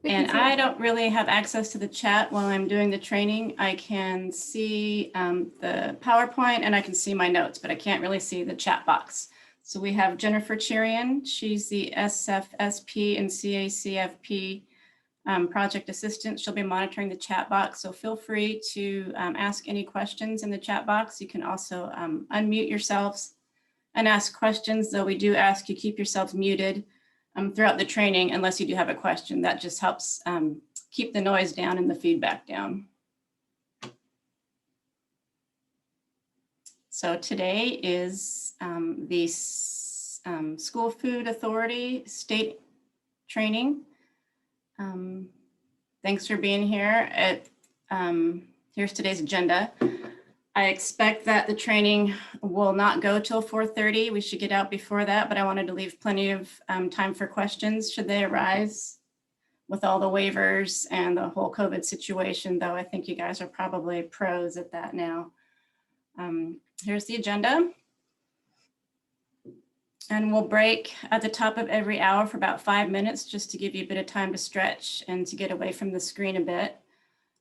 And I don't really have access to the chat while I'm doing the training. I can see the PowerPoint and I can see my notes, but I can't really see the chat box. So we have Jennifer Cherian. She's the SFSP and CACFP project assistant. She'll be monitoring the chat box. So feel free to ask any questions in the chat box. You can also unmute yourselves and ask questions, though we do ask you keep yourselves muted throughout the training unless you do have a question. That just helps keep the noise down and the feedback down. So today is the School Food Authority state training. Thanks for being here. Here's today's agenda. I expect that the training will not go till 4:30. We should get out before that, but I wanted to leave plenty of time for questions should they arise with all the waivers and the whole COVID situation, though I think you guys are probably pros at that now. Here's the agenda. And we'll break at the top of every hour for about 5 minutes just to give you a bit of time to stretch and to get away from the screen a bit.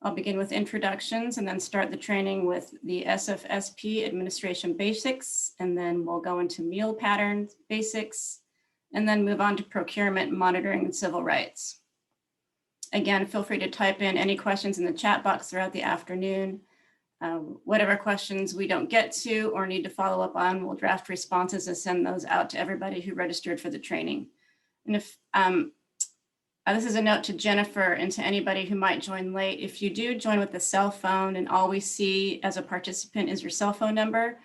I'll begin with introductions and then start the training with the SFSP administration basics, and then we'll go into meal patterns basics, and then move on to procurement, monitoring, and civil rights. Again, feel free to type in any questions in the chat box throughout the afternoon. Whatever questions we don't get to or need to follow up on, we'll draft responses and send those out to everybody who registered for the training. And if this is a note to Jennifer and to anybody who might join late. If you do join with a cell phone and all we see as a participant is your cell phone number,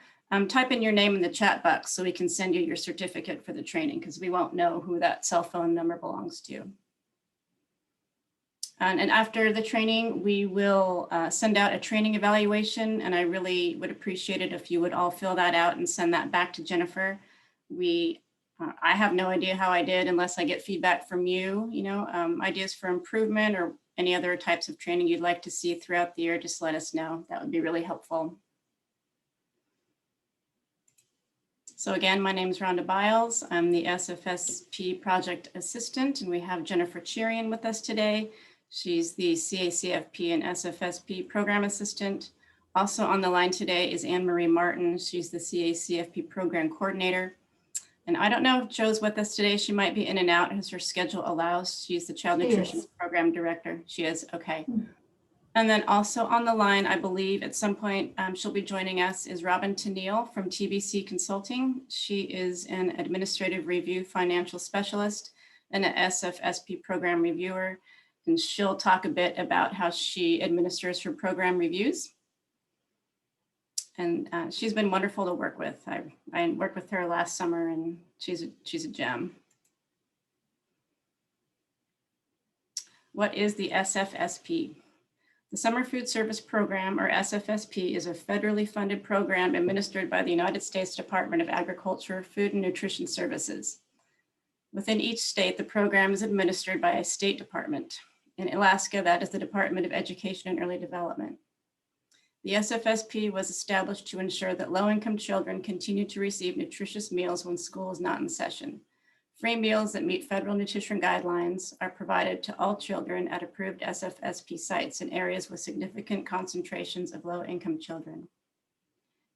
type in your name in the chat box so we can send you your certificate for the training, because we won't know who that cell phone number belongs to. And after the training, we will send out a training evaluation, and I really would appreciate it if you would all fill that out and send that back to Jennifer. I have no idea how I did unless I get feedback from you, ideas for improvement or any other types of training you'd like to see throughout the year, just let us know. That would be really helpful. So again, my name is Rhonda Biles. I'm the SFSP project assistant, and we have Jennifer Cherian with us today. She's the CACFP and SFSP program assistant. Also on the line today is Anne Marie Martin. She's the CACFP program coordinator. And I don't know if Joe's with us today. She might be in and out as her schedule allows. She's the child nutrition program director. She is, okay. And then also on the line, I believe at some point she'll be joining us, is Robin Tennille from TBC Consulting. She is an administrative review financial specialist and an SFSP program reviewer. And she'll talk a bit about how she administers her program reviews. And she's been wonderful to work with. I worked with her last summer, and she's a gem. What is the SFSP? The Summer Food Service Program, or SFSP, is a federally funded program administered by the United States Department of Agriculture, Food and Nutrition Services. Within each state, the program is administered by a state department. In Alaska, that is the Department of Education and Early Development. The SFSP was established to ensure that low-income children continue to receive nutritious meals when school is not in session. Free meals that meet federal nutrition guidelines are provided to all children at approved SFSP sites in areas with significant concentrations of low-income children.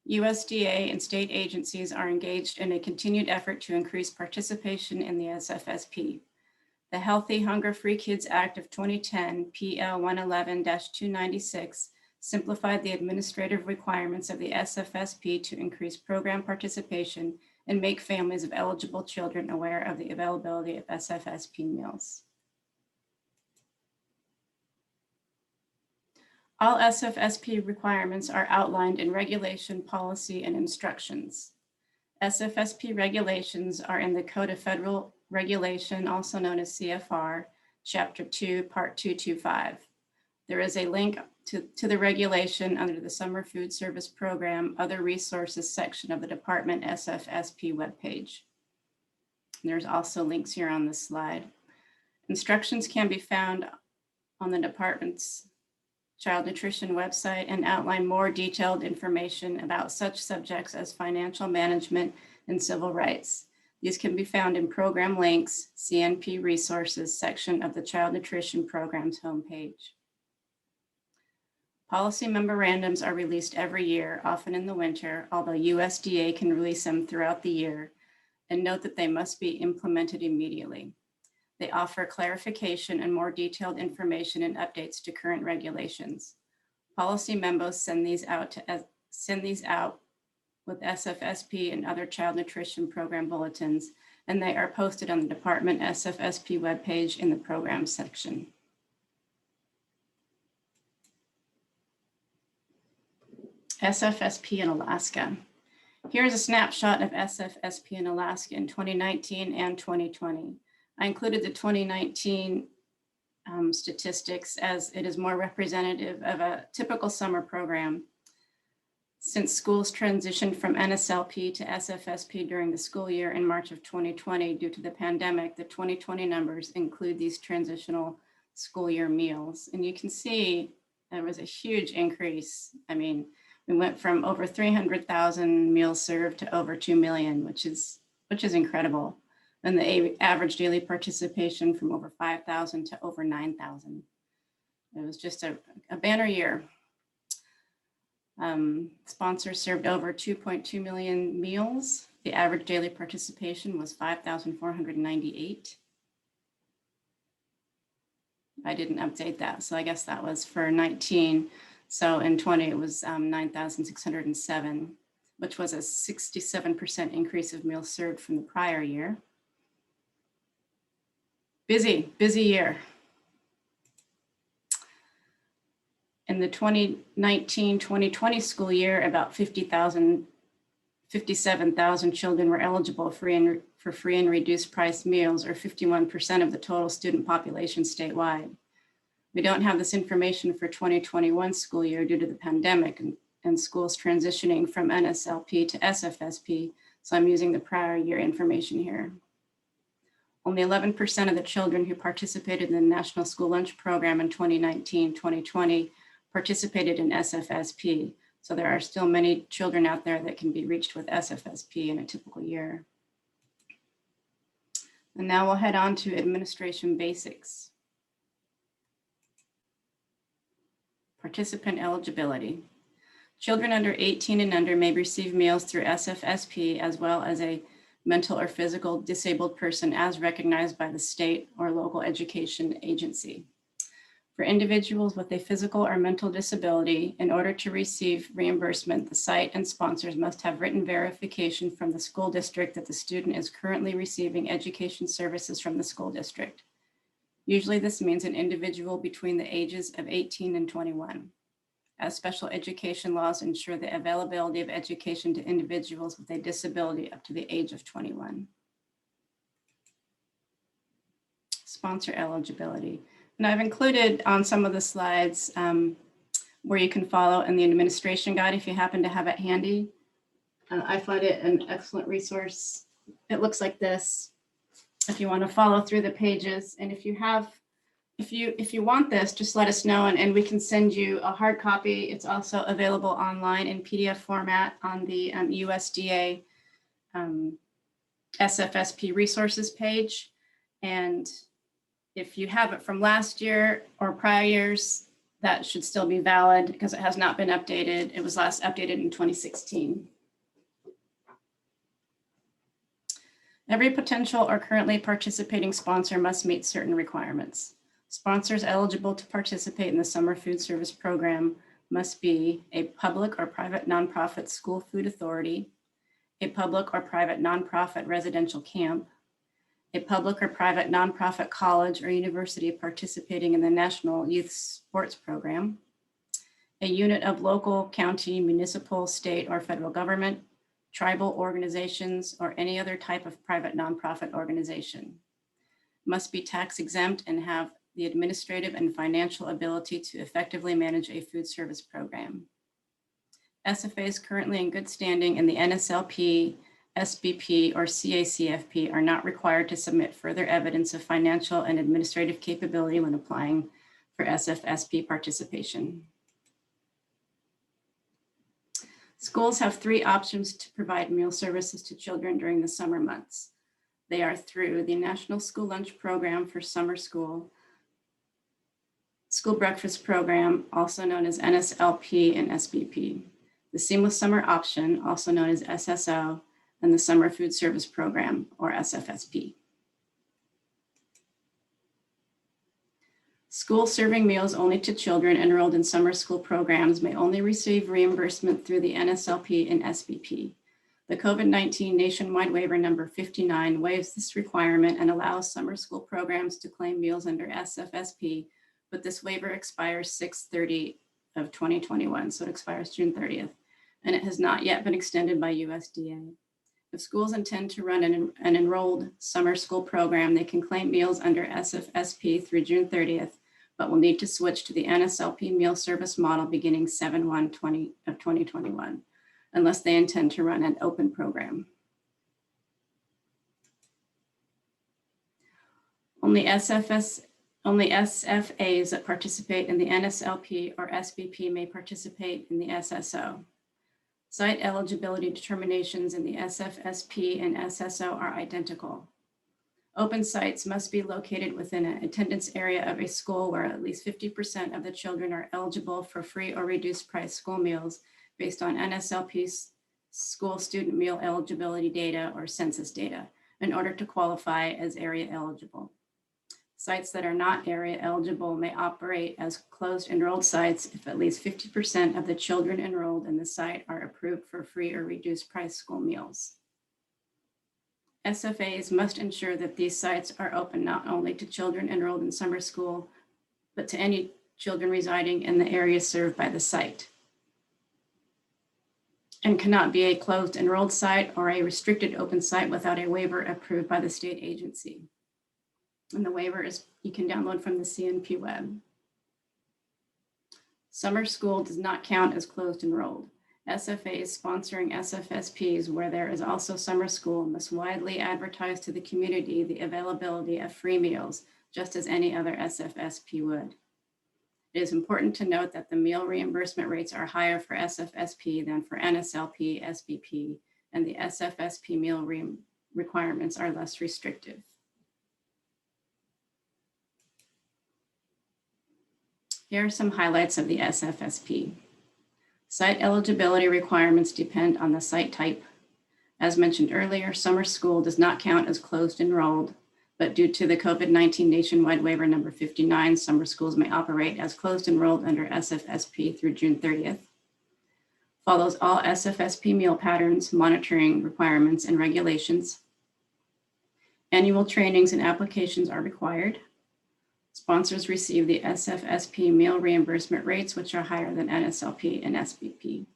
USDA and state agencies are engaged in a continued effort to increase participation in the SFSP. The Healthy Hunger-Free Kids Act of 2010, PL 111-296, simplified the administrative requirements of the SFSP to increase program participation and make families of eligible children aware of the availability of SFSP meals. All SFSP requirements are outlined in regulation, policy, and instructions. SFSP regulations are in the Code of Federal Regulation, also known as CFR, Chapter 2, Part 225. There is a link to the regulation under the Summer Food Service Program, Other Resources section of the Department SFSP webpage. There's also links here on this slide. Instructions can be found on the department's child nutrition website and outline more detailed information about such subjects as financial management and civil rights. These can be found in Program Links, CNP Resources section of the Child Nutrition Program's homepage. Policy memorandums are released every year, often in the winter, although USDA can release them throughout the year, and note that they must be implemented immediately. They offer clarification and more detailed information and updates to current regulations. Policy memos send these out with SFSP and other child nutrition program bulletins, and they are posted on the Department SFSP webpage in the Programs section. SFSP in Alaska. Here's a snapshot of SFSP in Alaska in 2019 and 2020. I included the 2019 statistics as it is more representative of a typical summer program. Since schools transitioned from NSLP to SFSP during the school year in March of 2020 due to the pandemic, the 2020 numbers include these transitional school year meals. And you can see there was a huge increase. I mean, we went from over 300,000 meals served to over 2 million, which is incredible. And the average daily participation from over 5,000 to over 9,000. It was just a banner year. Sponsors served over 2.2 million meals. The average daily participation was 5,498. I didn't update that, so I guess that was for 19. So in 20, it was 9,607, which was a 67% increase of meals served from the prior year. Busy year. In the 2019-2020 school year, about 57,000 children were eligible for free and reduced price meals, or 51% of the total student population statewide. We don't have this information for 2021 school year due to the pandemic and schools transitioning from NSLP to SFSP, so I'm using the prior year information here. Only 11% of the children who participated in the National School Lunch Program in 2019-2020 participated in SFSP. So there are still many children out there that can be reached with SFSP in a typical year. And now we'll head on to administration basics. Participant eligibility. Children under 18 and under may receive meals through SFSP, as well as a mental or physical disabled person as recognized by the state or local education agency. For individuals with a physical or mental disability, in order to receive reimbursement, the site and sponsors must have written verification from the school district that the student is currently receiving education services from the school district. Usually this means an individual between the ages of 18 and 21, as special education laws ensure the availability of education to individuals with a disability up to the age of 21. Sponsor eligibility. And I've included on some of the slides where you can follow in the administration guide if you happen to have it handy. I find it an excellent resource. It looks like this if you want to follow through the pages. And if you want this, just let us know and we can send you a hard copy. It's also available online in PDF format on the USDA SFSP resources page. And if you have it from last year or prior years, that should still be valid because it has not been updated. It was last updated in 2016. Every potential or currently participating sponsor must meet certain requirements. Sponsors eligible to participate in the Summer Food Service Program must be a public or private nonprofit school food authority, a public or private nonprofit residential camp, a public or private nonprofit college or university participating in the National Youth Sports Program, a unit of local, county, municipal, state, or federal government, tribal organizations, or any other type of private nonprofit organization. Must be tax exempt and have the administrative and financial ability to effectively manage a food service program. SFAs currently in good standing in the NSLP, SBP, or CACFP are not required to submit further evidence of financial and administrative capability when applying for SFSP participation. Schools have 3 options to provide meal services to children during the summer months. They are through the National School Lunch Program for Summer School, School Breakfast Program, also known as NSLP and SBP, the Seamless Summer Option, also known as SSO, and the Summer Food Service Program, or SFSP. Schools serving meals only to children enrolled in summer school programs may only receive reimbursement through the NSLP and SBP. The COVID-19 nationwide waiver number 59 waives this requirement and allows summer school programs to claim meals under SFSP, but this waiver expires 6/30 of 2021, so it expires June 30th, and it has not yet been extended by USDA. If schools intend to run an enrolled summer school program, they can claim meals under SFSP through June 30th, but will need to switch to the NSLP meal service model beginning 7/1/2021, unless they intend to run an open program. Only SFAs that participate in the NSLP or SBP may participate in the SSO. Site eligibility determinations in the SFSP and SSO are identical. Open sites must be located within an attendance area of a school where at least 50% of the children are eligible for free or reduced price school meals based on NSLP's school student meal eligibility data or census data in order to qualify as area eligible. Sites that are not area eligible may operate as closed enrolled sites if at least 50% of the children enrolled in the site are approved for free or reduced price school meals. SFAs must ensure that these sites are open not only to children enrolled in summer school, but to any children residing in the area served by the site, and cannot be a closed enrolled site or a restricted open site without a waiver approved by the state agency. And the waiver you can download from the CNP web. Summer school does not count as closed enrolled. SFAs sponsoring SFSPs where there is also summer school must widely advertise to the community the availability of free meals, just as any other SFSP would. It is important to note that the meal reimbursement rates are higher for SFSP than for NSLP, SBP, and the SFSP meal requirements are less restrictive. Here are some highlights of the SFSP. Site eligibility requirements depend on the site type. As mentioned earlier, summer school does not count as closed enrolled, but due to the COVID-19 nationwide waiver number 59, summer schools may operate as closed enrolled under SFSP through June 30th. Follows all SFSP meal patterns, monitoring requirements, and regulations. Annual trainings and applications are required. Sponsors receive the SFSP meal reimbursement rates, which are higher than NSLP and SBP.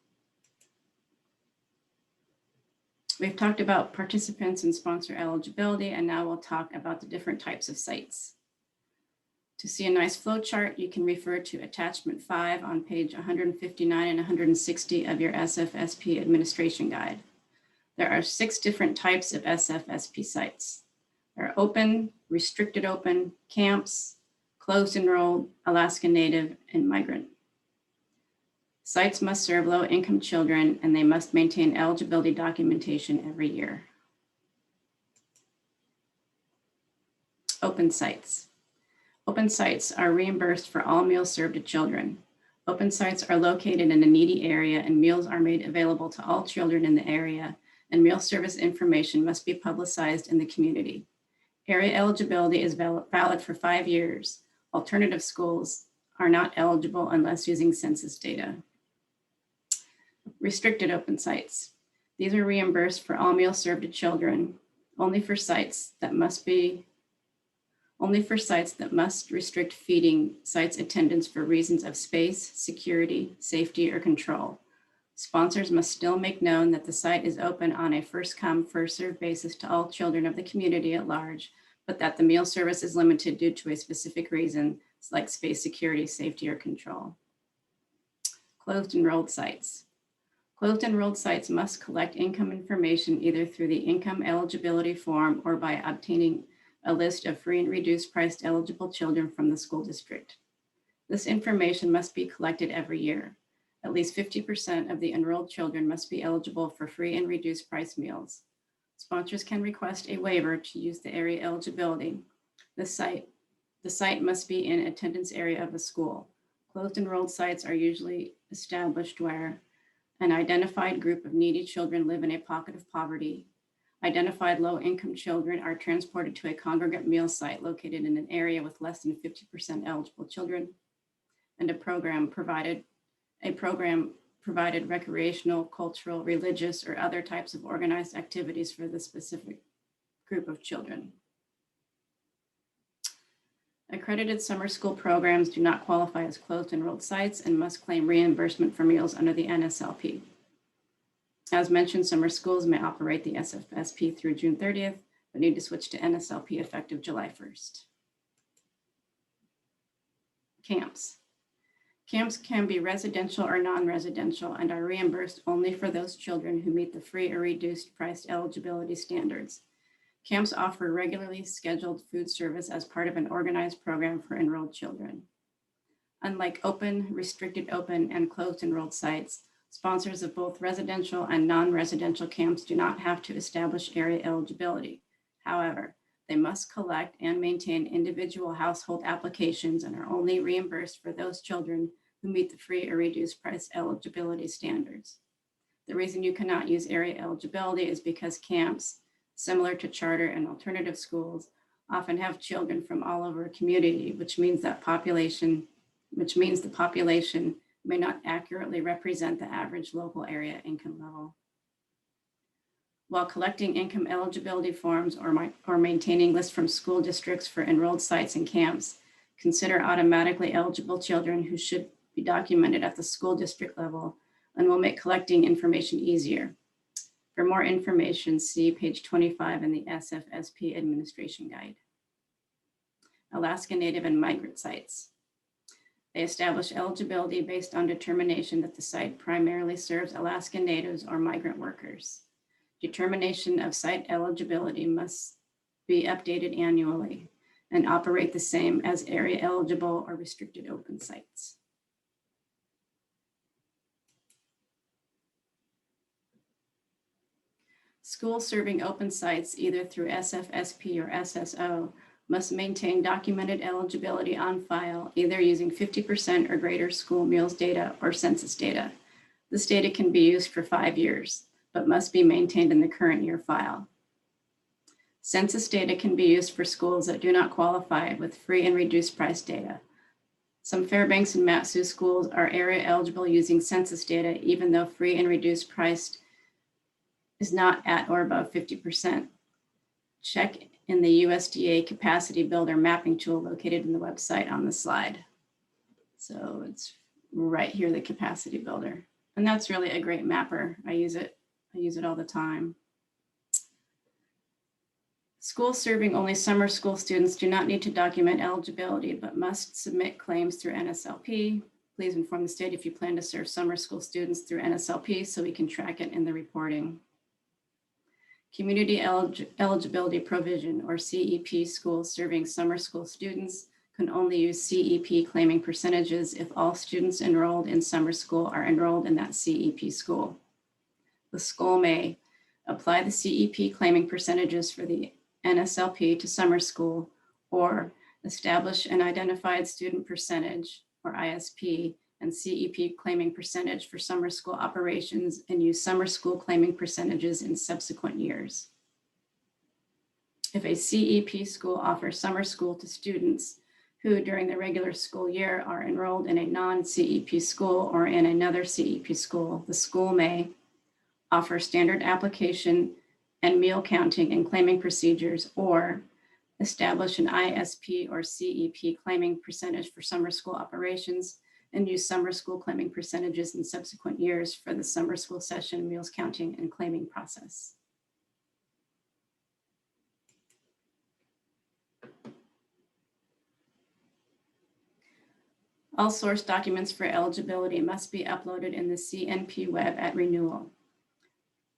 We've talked about participants and sponsor eligibility, and now we'll talk about the different types of sites. To see a nice flow chart, you can refer to attachment 5 on page 159 and 160 of your SFSP administration guide. There are 6 different types of SFSP sites. There are open, restricted open, camps, closed enrolled, Alaska Native, and Migrant. Sites must serve low-income children, and they must maintain eligibility documentation every year. Open sites. Open sites are reimbursed for all meals served to children. Open sites are located in a needy area, and meals are made available to all children in the area, and meal service information must be publicized in the community. Area eligibility is valid for 5 years. Alternative schools are not eligible unless using census data. Restricted open sites. These are reimbursed for all meals served to children, only for sites that must restrict feeding sites attendance for reasons of space, security, safety, or control. Sponsors must still make known that the site is open on a first come, first served basis to all children of the community at large, but that the meal service is limited due to a specific reason, like space, security, safety, or control. Closed enrolled sites. Closed enrolled sites must collect income information either through the income eligibility form or by obtaining a list of free and reduced priced eligible children from the school district. This information must be collected every year. At least 50% of the enrolled children must be eligible for free and reduced price meals. Sponsors can request a waiver to use the area eligibility. The site must be in attendance area of a school. Closed enrolled sites are usually established where an identified group of needy children live in a pocket of poverty. Identified low-income children are transported to a congregate meal site located in an area with less than 50% eligible children, and a program provided recreational, cultural, religious, or other types of organized activities for the specific group of children. Accredited summer school programs do not qualify as closed enrolled sites and must claim reimbursement for meals under the NSLP. As mentioned, summer schools may operate the SFSP through June 30th, but need to switch to NSLP effective July 1st. Camps. Camps can be residential or non-residential and are reimbursed only for those children who meet the free or reduced priced eligibility standards. Camps offer regularly scheduled food service as part of an organized program for enrolled children. Unlike open, restricted open, and closed enrolled sites, sponsors of both residential and non-residential camps do not have to establish area eligibility. However, they must collect and maintain individual household applications and are only reimbursed for those children who meet the free or reduced price eligibility standards. The reason you cannot use area eligibility is because camps, similar to charter and alternative schools, often have children from all over a community, which means the population may not accurately represent the average local area income level. While collecting income eligibility forms or maintaining lists from school districts for enrolled sites and camps, consider automatically eligible children who should be documented at the school district level and will make collecting information easier. For more information, see page 25 in the SFSP Administration Guide. Alaska Native and Migrant sites. They establish eligibility based on determination that the site primarily serves Alaska Natives or migrant workers. Determination of site eligibility must be updated annually and operate the same as area eligible or restricted open sites. Schools serving open sites, either through SFSP or SSO, must maintain documented eligibility on file, either using 50% or greater school meals data or census data. This data can be used for 5 years, but must be maintained in the current year file. Census data can be used for schools that do not qualify with free and reduced price data. Some Fairbanks and Mat-Su schools are area eligible using census data, even though free and reduced priced is not at or above 50%. Check in the USDA capacity builder mapping tool located in the website on the slide. So it's right here, the capacity builder. And that's really a great mapper. I use it all the time. Schools serving only summer school students do not need to document eligibility, but must submit claims through NSLP. Please inform the state if you plan to serve summer school students through NSLP so we can track it in the reporting. Community Eligibility Provision, or CEP, schools serving summer school students can only use CEP claiming percentages if all students enrolled in summer school are enrolled in that CEP school. The school may apply the CEP claiming percentages for the NSLP to summer school, or establish an identified student percentage, or ISP, and CEP claiming percentage for summer school operations and use summer school claiming percentages in subsequent years. If a CEP school offers summer school to students who during the regular school year are enrolled in a non-CEP school or in another CEP school, the school may offer standard application and meal counting and claiming procedures, or establish an ISP or CEP claiming percentage for summer school operations and use summer school claiming percentages in subsequent years for the summer school session, meals counting, and claiming process. All source documents for eligibility must be uploaded in the CNP web at renewal.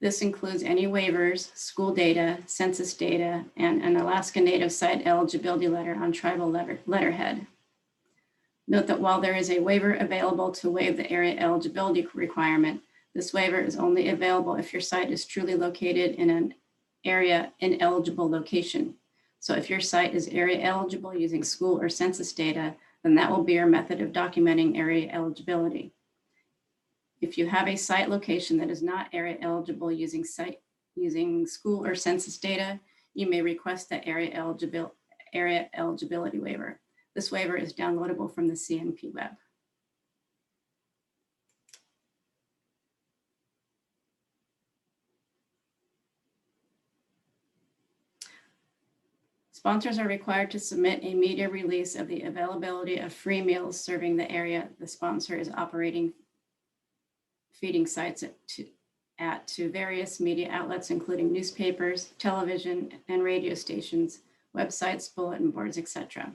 This includes any waivers, school data, census data, and an Alaska Native site eligibility letter on tribal letterhead. Note that while there is a waiver available to waive the area eligibility requirement, this waiver is only available if your site is truly located in an area ineligible location. So if your site is area eligible using school or census data, then that will be your method of documenting area eligibility. If you have a site location that is not area eligible using school or census data, you may request the area eligibility waiver. This waiver is downloadable from the CNP web. Sponsors are required to submit a media release of the availability of free meals serving the area the sponsor is operating feeding sites to various media outlets, including newspapers, television, and radio stations, websites, bulletin boards, etc.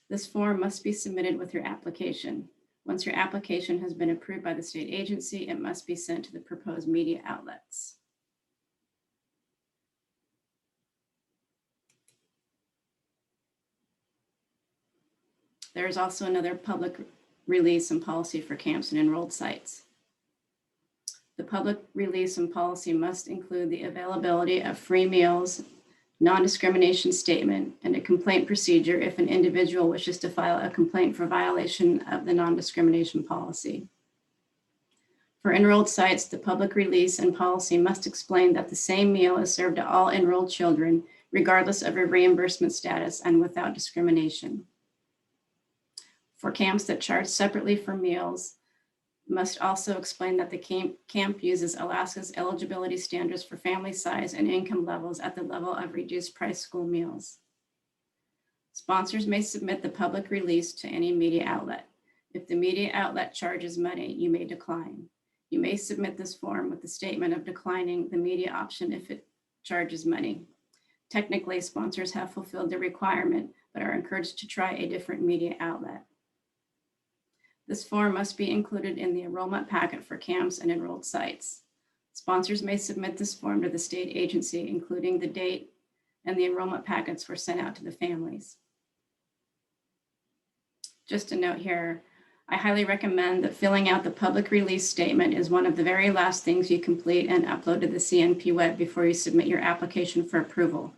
This form must be submitted with your application. Once your application has been approved by the state agency, it must be sent to the proposed media outlets. There is also another public release and policy for camps and enrolled sites. The public release and policy must include the availability of free meals, non-discrimination statement, and a complaint procedure if an individual wishes to file a complaint for violation of the non-discrimination policy. For enrolled sites, the public release and policy must explain that the same meal is served to all enrolled children, regardless of a reimbursement status and without discrimination. For camps that charge separately for meals, must also explain that the camp uses Alaska's eligibility standards for family size and income levels at the level of reduced price school meals. Sponsors may submit the public release to any media outlet. If the media outlet charges money, you may decline. You may submit this form with the statement of declining the media option if it charges money. Technically, sponsors have fulfilled the requirement, but are encouraged to try a different media outlet. This form must be included in the enrollment packet for camps and enrolled sites. Sponsors may submit this form to the state agency, including the date and the enrollment packets were sent out to the families. Just a note here, I highly recommend that filling out the public release statement is one of the very last things you complete and upload to the CNP web before you submit your application for approval.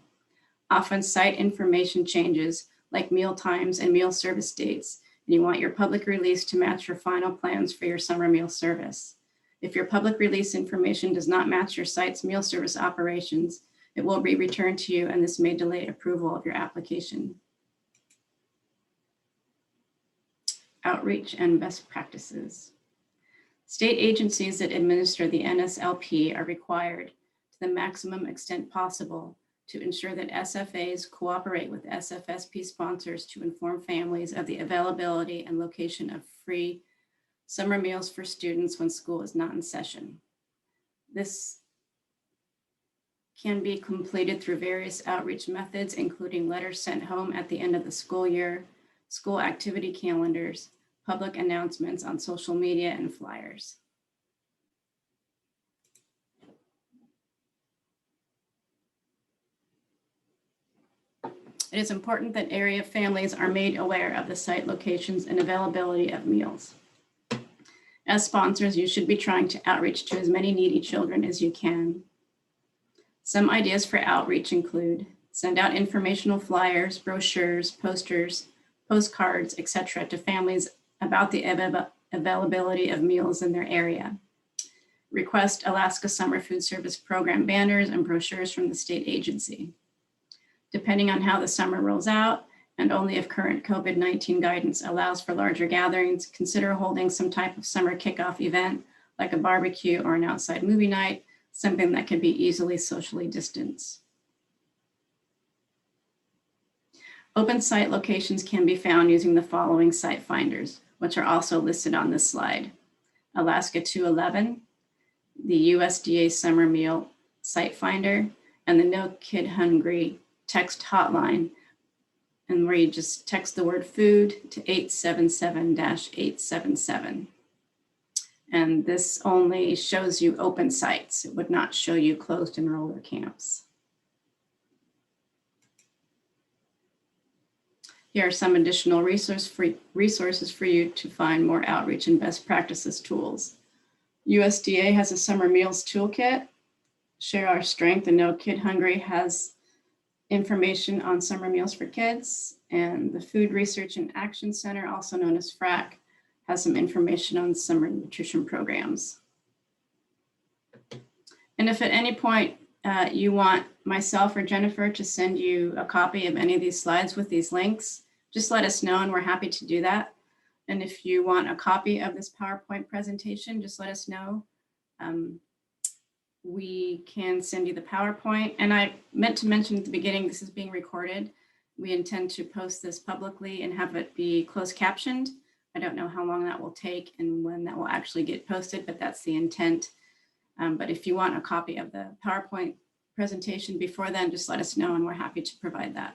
Often site information changes, like meal times and meal service dates, and you want your public release to match your final plans for your summer meal service. If your public release information does not match your site's meal service operations, it will be returned to you, and this may delay approval of your application. Outreach and best practices. State agencies that administer the NSLP are required, to the maximum extent possible, to ensure that SFAs cooperate with SFSP sponsors to inform families of the availability and location of free summer meals for students when school is not in session. This can be completed through various outreach methods, including letters sent home at the end of the school year, school activity calendars, public announcements on social media, and flyers. It is important that area families are made aware of the site locations and availability of meals. As sponsors, you should be trying to outreach to as many needy children as you can. Some ideas for outreach include send out informational flyers, brochures, posters, postcards, etc. to families about the availability of meals in their area. Request Alaska Summer Food Service Program banners and brochures from the state agency. Depending on how the summer rolls out, and only if current COVID-19 guidance allows for larger gatherings, consider holding some type of summer kickoff event, like a barbecue or an outside movie night, something that can be easily socially distanced. Open site locations can be found using the following site finders, which are also listed on this slide. Alaska 211, the USDA Summer Meal Site Finder, and the No Kid Hungry text hotline, and where you just text the word food to 877-877. And this only shows you open sites. It would not show you closed enroller camps. Here are some additional resources for you to find more outreach and best practices tools. USDA has a summer meals toolkit, Share Our Strength and No Kid Hungry has information on summer meals for kids, and the Food Research and Action Center, also known as FRAC, has some information on summer nutrition programs. And if at any point you want myself or Jennifer to send you a copy of any of these slides with these links, just let us know and we're happy to do that. And if you want a copy of this PowerPoint presentation, just let us know. We can send you the PowerPoint. And I meant to mention at the beginning, this is being recorded. We intend to post this publicly and have it be closed captioned. I don't know how long that will take and when that will actually get posted, but that's the intent. But if you want a copy of the PowerPoint presentation before then, just let us know and we're happy to provide that.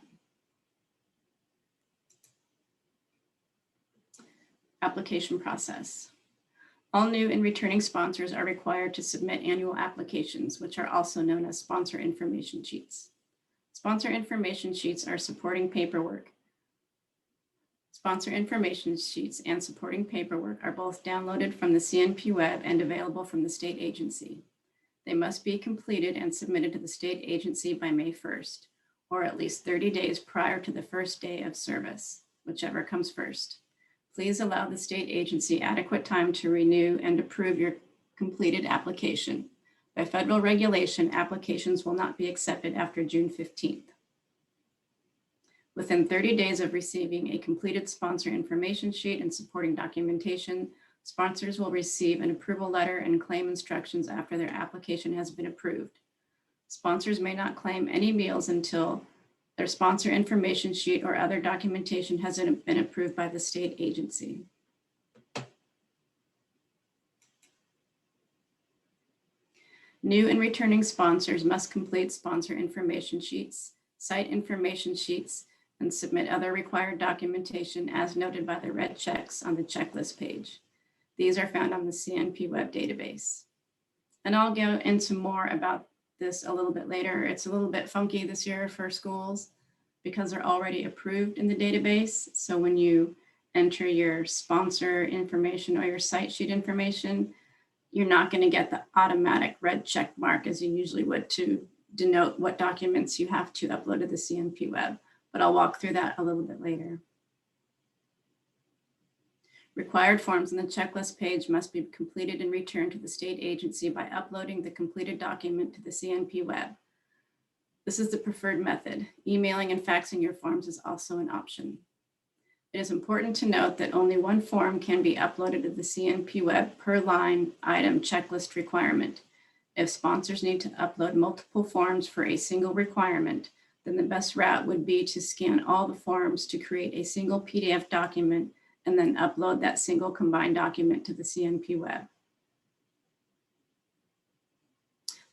Application process. All new and returning sponsors are required to submit annual applications, which are also known as sponsor information sheets. Sponsor information sheets are supporting paperwork. Sponsor information sheets and supporting paperwork are both downloaded from the CNP web and available from the state agency. They must be completed and submitted to the state agency by May 1st, or at least 30 days prior to the first day of service, whichever comes first. Please allow the state agency adequate time to renew and approve your completed application. By federal regulation, applications will not be accepted after June 15th. Within 30 days of receiving a completed sponsor information sheet and supporting documentation, sponsors will receive an approval letter and claim instructions after their application has been approved. Sponsors may not claim any meals until their sponsor information sheet or other documentation has been approved by the state agency. New and returning sponsors must complete sponsor information sheets, site information sheets, and submit other required documentation as noted by the red checks on the checklist page. These are found on the CNP web database. And I'll go into more about this a little bit later. It's a little bit funky this year for schools because they're already approved in the database. So when you enter your sponsor information or your site sheet information, you're not going to get the automatic red check mark as you usually would to denote what documents you have to upload to the CNP web. But I'll walk through that a little bit later. Required forms on the checklist page must be completed and returned to the state agency by uploading the completed document to the CNP web. This is the preferred method. Emailing and faxing your forms is also an option. It is important to note that only one form can be uploaded to the CNP web per line item checklist requirement. If sponsors need to upload multiple forms for a single requirement, then the best route would be to scan all the forms to create a single PDF document and then upload that single combined document to the CNP web.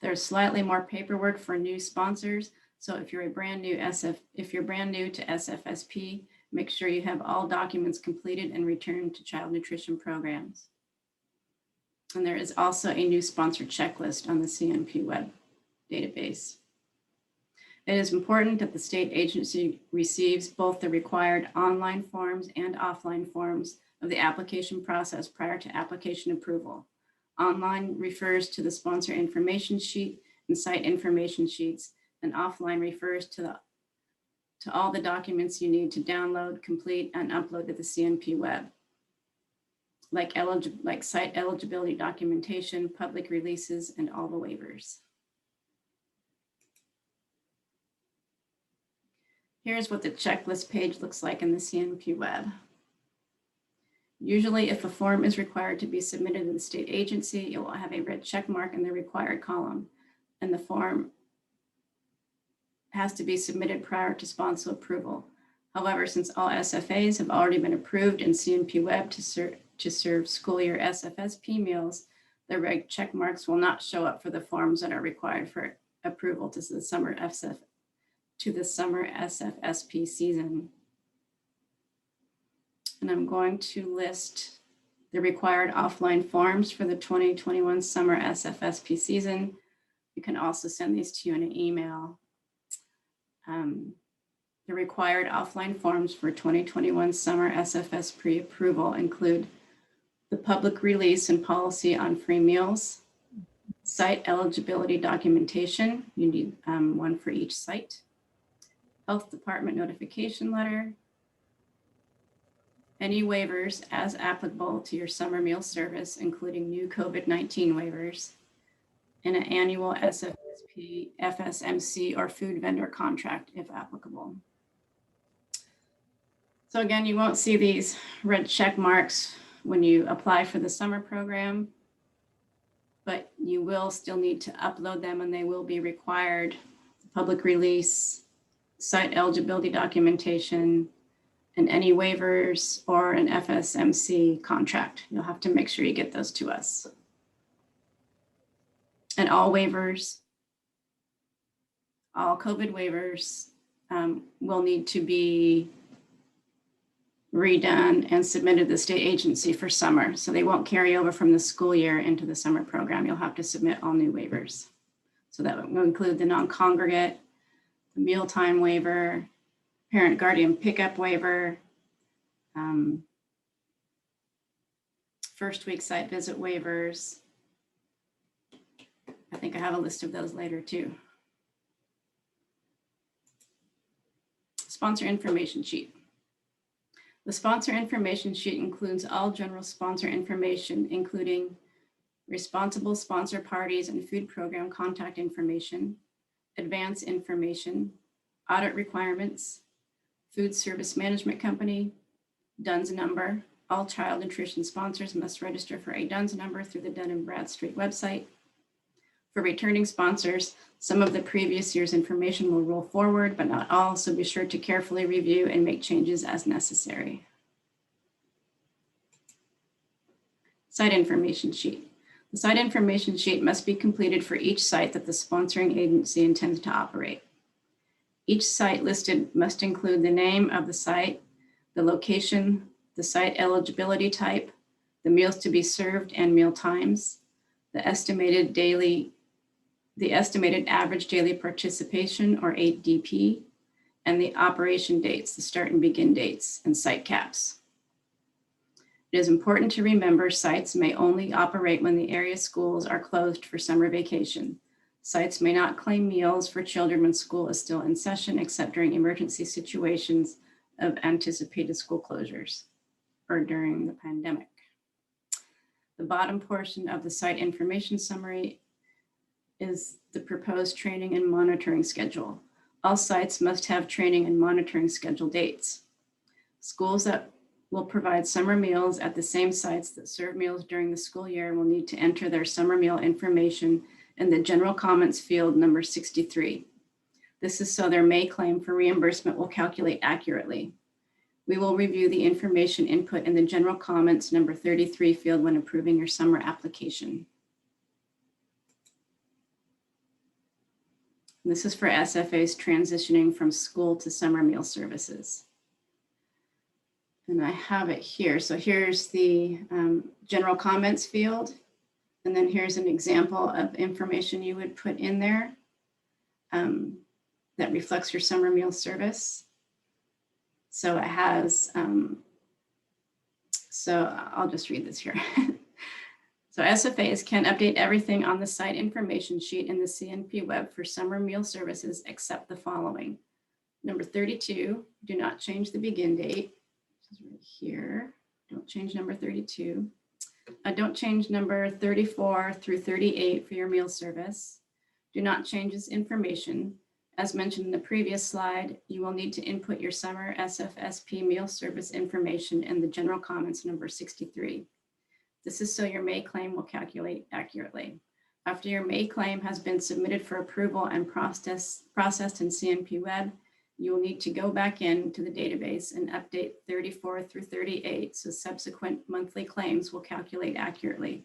There's slightly more paperwork for new sponsors. So if you're brand new to SFSP, make sure you have all documents completed and returned to child nutrition programs. And there is also a new sponsor checklist on the CNP web database. It is important that the state agency receives both the required online forms and offline forms of the application process prior to application approval. Online refers to the sponsor information sheet and site information sheets, and offline refers to all the documents you need to download, complete, and upload to the CNP web, like site eligibility documentation, public releases, and all the waivers. Here's what the checklist page looks like in the CNP web. Usually, if a form is required to be submitted to the state agency, it will have a red check mark in the required column, and the form has to be submitted prior to sponsor approval. However, since all SFAs have already been approved in CNP web to serve school year SFSP meals, the red check marks will not show up for the forms that are required for approval to the summer SFSP season. And I'm going to list the required offline forms for the 2021 summer SFSP season. You can also send these to you in an email. The required offline forms for 2021 summer SFS pre-approval include the public release and policy on free meals, Site eligibility documentation, you need one for each site. Health Department notification letter. Any waivers as applicable to your summer meal service, including new COVID-19 waivers, and an annual SFSP, FSMC, or food vendor contract if applicable. So again, you won't see these red check marks when you apply for the summer program, but you will still need to upload them and they will be required. Public release, site eligibility documentation, and any waivers or an FSMC contract. You'll have to make sure you get those to us. And all waivers, all COVID waivers will need to be redone and submitted to the state agency for summer. So they won't carry over from the school year into the summer program. You'll have to submit all new waivers. So that will include the non-congregate, the mealtime waiver, parent guardian pickup waiver, first week site visit waivers. I think I have a list of those later too. Sponsor information sheet. The sponsor information sheet includes all general sponsor information, including responsible sponsor parties and food program contact information, advance information, audit requirements, food service management company, DUNS number. All child nutrition sponsors must register for a DUNS number through the Dun & Bradstreet website. For returning sponsors, some of the previous year's information will roll forward, but not all, so be sure to carefully review and make changes as necessary. Site information sheet. The site information sheet must be completed for each site that the sponsoring agency intends to operate. Each site listed must include the name of the site, the location, the site eligibility type, the meals to be served and meal times, the estimated average daily participation, or ADP, and the operation dates, the start and begin dates, and site caps. It is important to remember sites may only operate when the area schools are closed for summer vacation. Sites may not claim meals for children when school is still in session, except during emergency situations of anticipated school closures or during the pandemic. The bottom portion of the site information summary is the proposed training and monitoring schedule. All sites must have training and monitoring schedule dates. Schools that will provide summer meals at the same sites that serve meals during the school year will need to enter their summer meal information in the general comments field number 63. This is so their May claim for reimbursement will calculate accurately. We will review the information input in the general comments number 33 field when approving your summer application. This is for SFAs transitioning from school to summer meal services. And I have it here. So here's the general comments field. And then here's an example of information you would put in there that reflects your summer meal service. So it has, so I'll just read this here. So SFAs can update everything on the site information sheet in the CNP web for summer meal services except the following. Number 32, do not change the begin date. This is right here. Don't change number 32. Don't change number 34 through 38 for your meal service. Do not change this information. As mentioned in the previous slide, you will need to input your summer SFSP meal service information in the general comments number 63. This is so your May claim will calculate accurately. After your May claim has been submitted for approval and processed in CNP Web, you will need to go back into the database and update 34 through 38 so subsequent monthly claims will calculate accurately.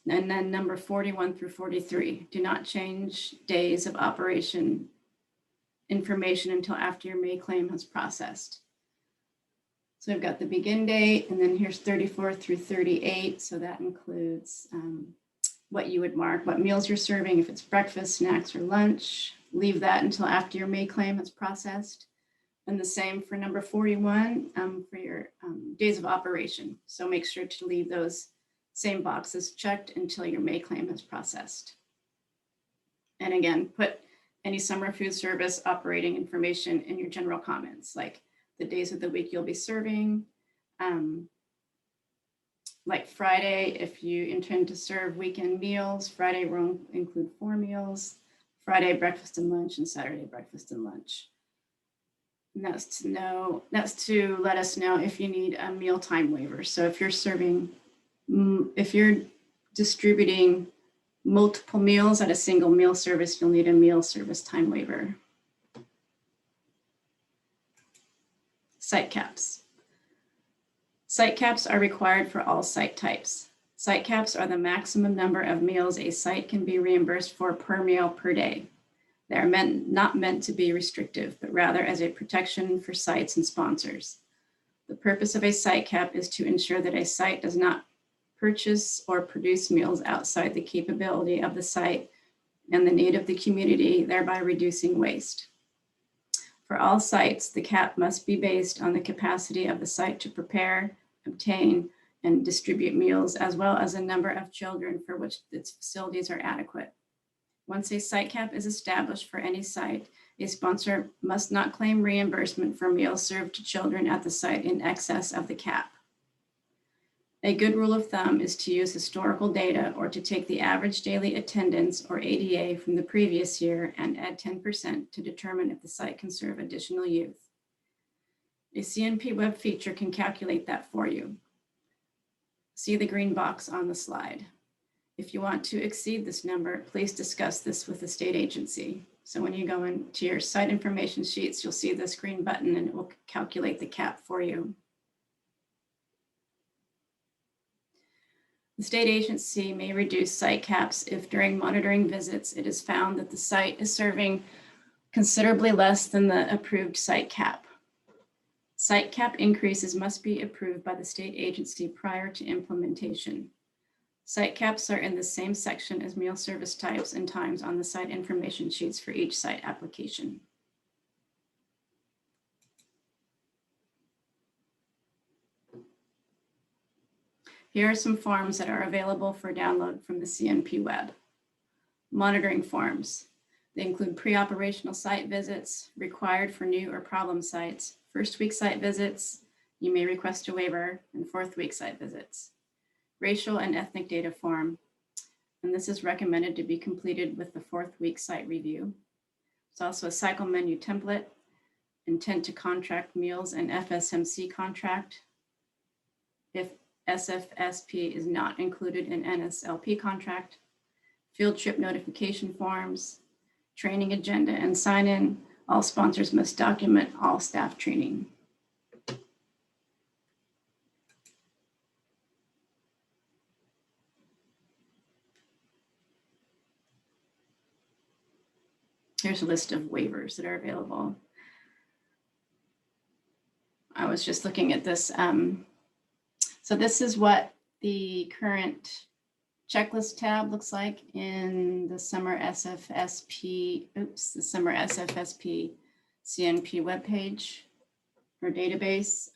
And then number 41 through 43, do not change days of operation information until after your May claim has processed. So I've got the begin date, and then here's 34 through 38. So that includes what you would mark, what meals you're serving, if it's breakfast, snacks, or lunch. Leave that until after your May claim is processed. And the same for number 41 for your days of operation. So make sure to leave those Same box is checked until your May claim is processed. And again, put any summer food service operating information in your general comments, like the days of the week you'll be serving. Like Friday, if you intend to serve weekend meals, Friday will include 4 meals, Friday breakfast and lunch, and Saturday breakfast and lunch. And that's to let us know if you need a mealtime waiver. So if you're distributing multiple meals at a single meal service, you'll need a meal service time waiver. Site caps. Site caps are required for all site types. Site caps are the maximum number of meals a site can be reimbursed for per meal per day. They are not meant to be restrictive, but rather as a protection for sites and sponsors. The purpose of a site cap is to ensure that a site does not purchase or produce meals outside the capability of the site and the need of the community, thereby reducing waste. For all sites, the cap must be based on the capacity of the site to prepare, obtain, and distribute meals, as well as a number of children for which its facilities are adequate. Once a site cap is established for any site, a sponsor must not claim reimbursement for meals served to children at the site in excess of the cap. A good rule of thumb is to use historical data or to take the average daily attendance or ADA from the previous year and add 10% to determine if the site can serve additional youth. A CNP web feature can calculate that for you. See the green box on the slide. If you want to exceed this number, please discuss this with the state agency. So when you go into your site information sheets, you'll see this green button and it will calculate the cap for you. The state agency may reduce site caps if during monitoring visits it is found that the site is serving considerably less than the approved site cap. Site cap increases must be approved by the state agency prior to implementation. Site caps are in the same section as meal service types and times on the site information sheets for each site application. Here are some forms that are available for download from the CNP web. Monitoring forms. They include pre-operational site visits, required for new or problem sites, first week site visits, you may request a waiver, and fourth week site visits. Racial and ethnic data form, and this is recommended to be completed with the fourth week site review. It's also a cycle menu template, intent to contract meals and FSMC contract. If SFSP is not included in NSLP contract, field trip notification forms, training agenda and sign-in. All sponsors must document all staff training. Here's a list of waivers that are available. I was just looking at this. So this is what the current checklist tab looks like in the summer SFSP CNP webpage or database.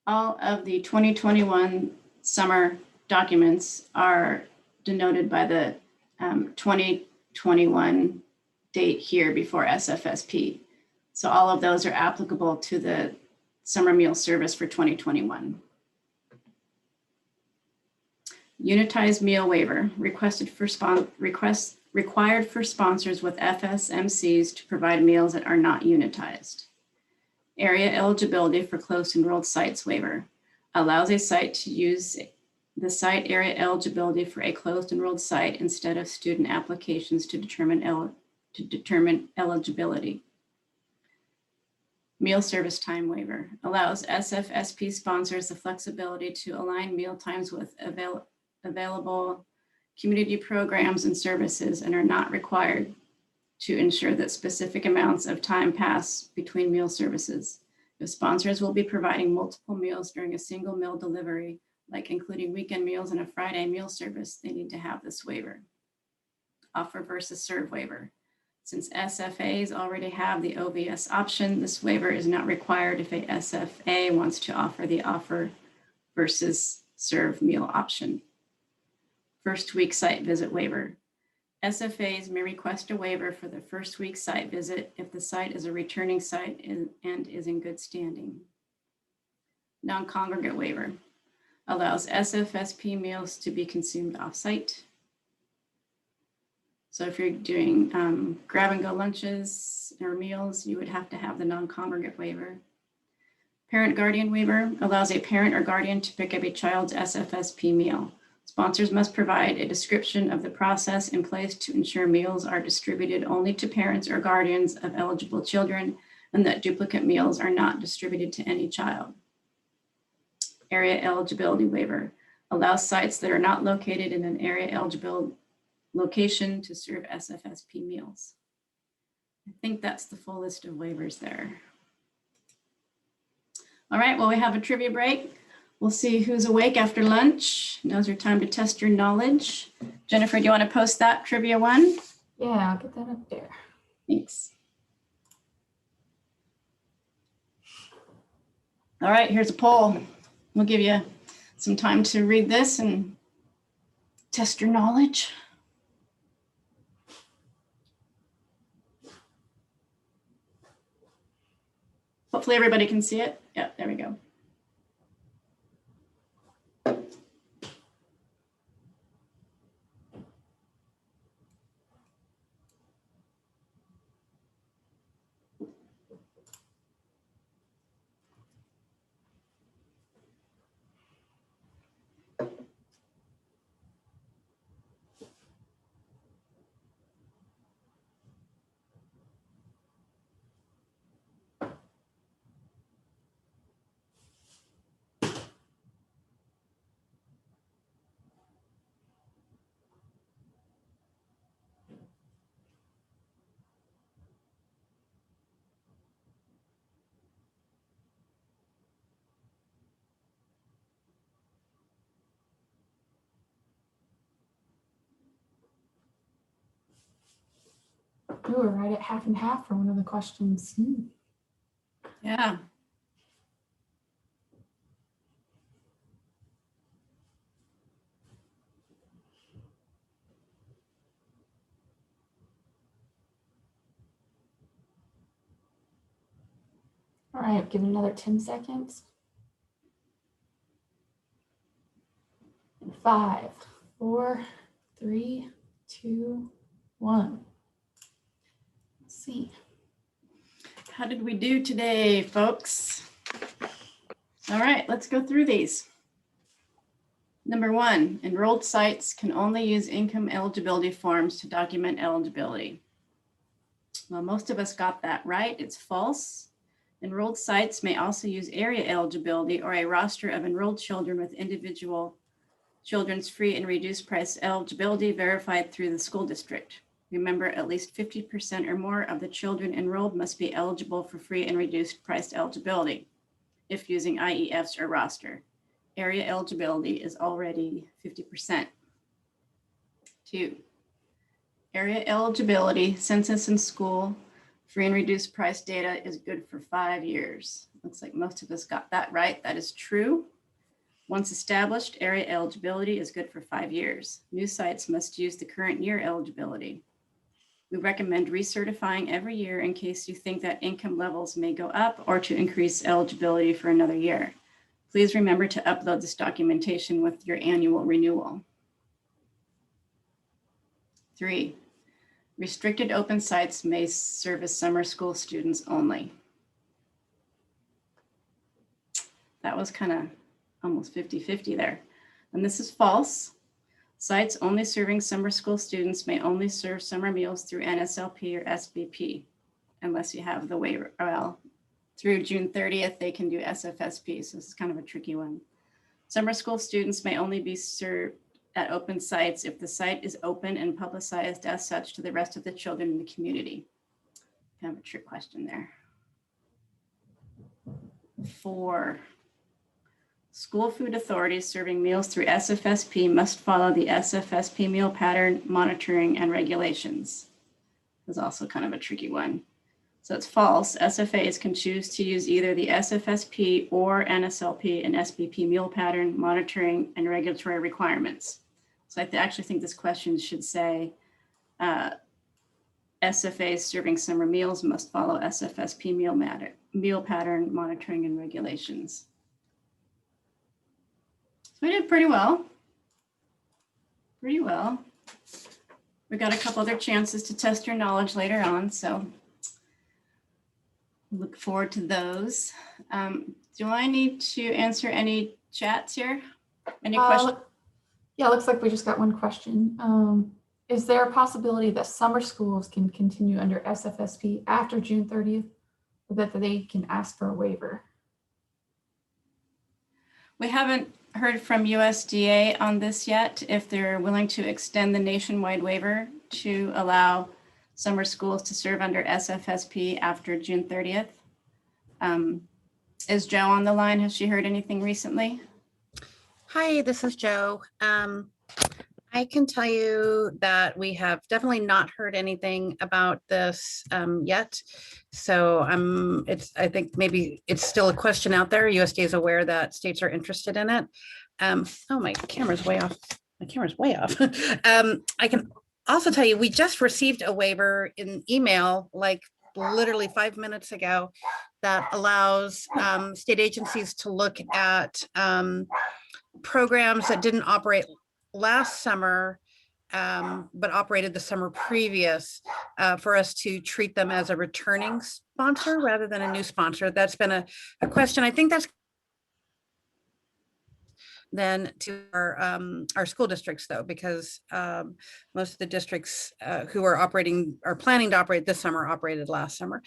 All of the 2021 summer documents are denoted by the 2021 date here before SFSP. So all of those are applicable to the summer meal service for 2021. Unitized meal waiver required for sponsors with FSMCs to provide meals that are not unitized. Area eligibility for close enrolled sites waiver allows a site to use the site area eligibility for a closed enrolled site instead of student applications to determine eligibility. Meal service time waiver allows SFSP sponsors the flexibility to align meal times with available community programs and services and are not required to ensure that specific amounts of time pass between meal services. If sponsors will be providing multiple meals during a single meal delivery, like including weekend meals and a Friday meal service, they need to have this waiver. Offer versus serve waiver. Since SFAs already have the OVS option, this waiver is not required if a SFA wants to offer the offer versus serve meal option. First week site visit waiver. SFAs may request a waiver for the first week site visit if the site is a returning site and is in good standing. Non-Congregate Waiver allows SFSP meals to be consumed off-site. So if you're doing grab-and-go lunches or meals, you would have to have the Non-Congregate Waiver. Parent-Guardian Waiver allows a parent or guardian to pick up a child's SFSP meal. Sponsors must provide a description of the process in place to ensure meals are distributed only to parents or guardians of eligible children and that duplicate meals are not distributed to any child. Area Eligibility Waiver allows sites that are not located in an area eligible location to serve SFSP meals. I think that's the full list of waivers there. All right, well, we have a trivia break. We'll see who's awake after lunch. Now's your time to test your knowledge. Jennifer, do you want to post that trivia one? Yeah, I'll get that up there. Thanks. All right, here's a poll. We'll give you some time to read this and test your knowledge. Hopefully everybody can see it. Yeah, there we go. We were right at half and half for one of the questions. Yeah. All right, give it another 10 seconds. 5, 4, 3, 2, 1. Let's see. How did we do today, folks? All right, let's go through these. Number 1, enrolled sites can only use income eligibility forms to document eligibility. Well, most of us got that right. It's false. Enrolled sites may also use area eligibility or a roster of enrolled children with individual children's free and reduced price eligibility verified through the school district. Remember, at least 50% or more of the children enrolled must be eligible for free and reduced price eligibility if using IEFs or roster. Area eligibility is already 50%. 2, area eligibility, census and school, free and reduced price data is good for 5 years. Looks like most of us got that right. That is true. Once established, area eligibility is good for 5 years. New sites must use the current year eligibility. We recommend recertifying every year in case you think that income levels may go up or to increase eligibility for another year. Please remember to upload this documentation with your annual renewal. 3, restricted open sites may service summer school students only. That was kind of almost 50-50 there. And this is false. Sites only serving summer school students may only serve summer meals through NSLP or SBP, unless you have the waiver. Well, through June 30th, they can do SFSP, so this is kind of a tricky one. Summer school students may only be served at open sites if the site is open and publicized as such to the rest of the children in the community. Kind of a trick question there. 4, school food authorities serving meals through SFSP must follow the SFSP meal pattern monitoring and regulations. This is also kind of a tricky one. So it's false. SFAs can choose to use either the SFSP or NSLP and SBP meal pattern monitoring and regulatory requirements. So I actually think this question should say SFAs serving summer meals must follow SFSP meal pattern monitoring and regulations. So we did pretty well. Pretty well. We got a couple other chances to test your knowledge later on, so look forward to those. Do I need to answer any chats here? Any questions? Yeah, looks like we just got one question. Is there a possibility that summer schools can continue under SFSP after June 30th, or that they can ask for a waiver? We haven't heard from USDA on this yet, if they're willing to extend the nationwide waiver to allow summer schools to serve under SFSP after June 30th. Is Jo on the line? Has she heard anything recently? Hi, this is Jo. I can tell you that we have definitely not heard anything about this yet. So I think maybe it's still a question out there. USDA is aware that states are interested in it. Oh, my camera's way off. My camera's way off. I can also tell you, we just received a waiver in email, like literally 5 minutes ago, that allows state agencies to look at programs that didn't operate last summer, but operated the summer previous, for us to treat them as a returning sponsor rather than a new sponsor. That's been a question. I think that's then to our school districts, though, because most of the districts who are planning to operate this summer operated last summer.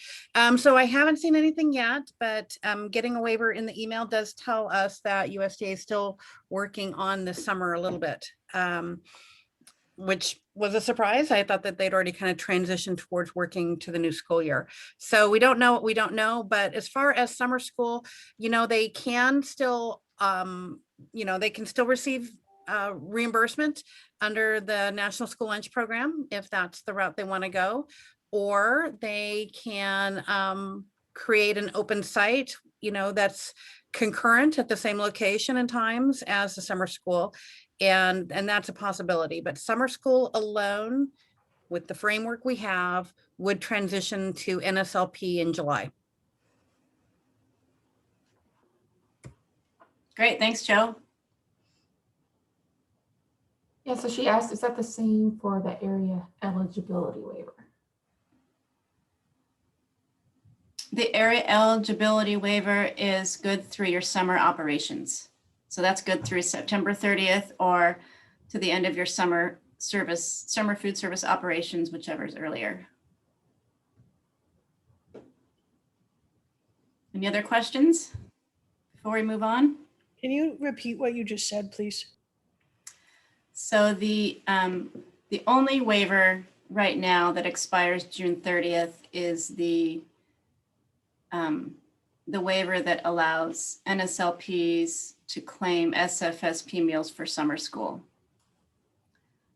So I haven't seen anything yet, but getting a waiver in the email does tell us that USDA is still working on this summer a little bit, which was a surprise. I thought that they'd already kind of transitioned towards working to the new school year. So we don't know what we don't know, but as far as summer school, they can still they can still receive reimbursement under the National School Lunch Program if that's the route they want to go, or they can create an open site, that's concurrent at the same location and times as the summer school, and that's a possibility. But summer school alone, with the framework we have, would transition to NSLP in July. Great, thanks, Jo. Yeah, so she asked, is that the same for the area eligibility waiver? The area eligibility waiver is good through your summer operations. So that's good through September 30th or to the end of your summer food service operations, whichever is earlier. Any other questions before we move on? Can you repeat what you just said, please? So the only waiver right now that expires June 30th is the waiver that allows NSLPs to claim SFSP meals for summer school.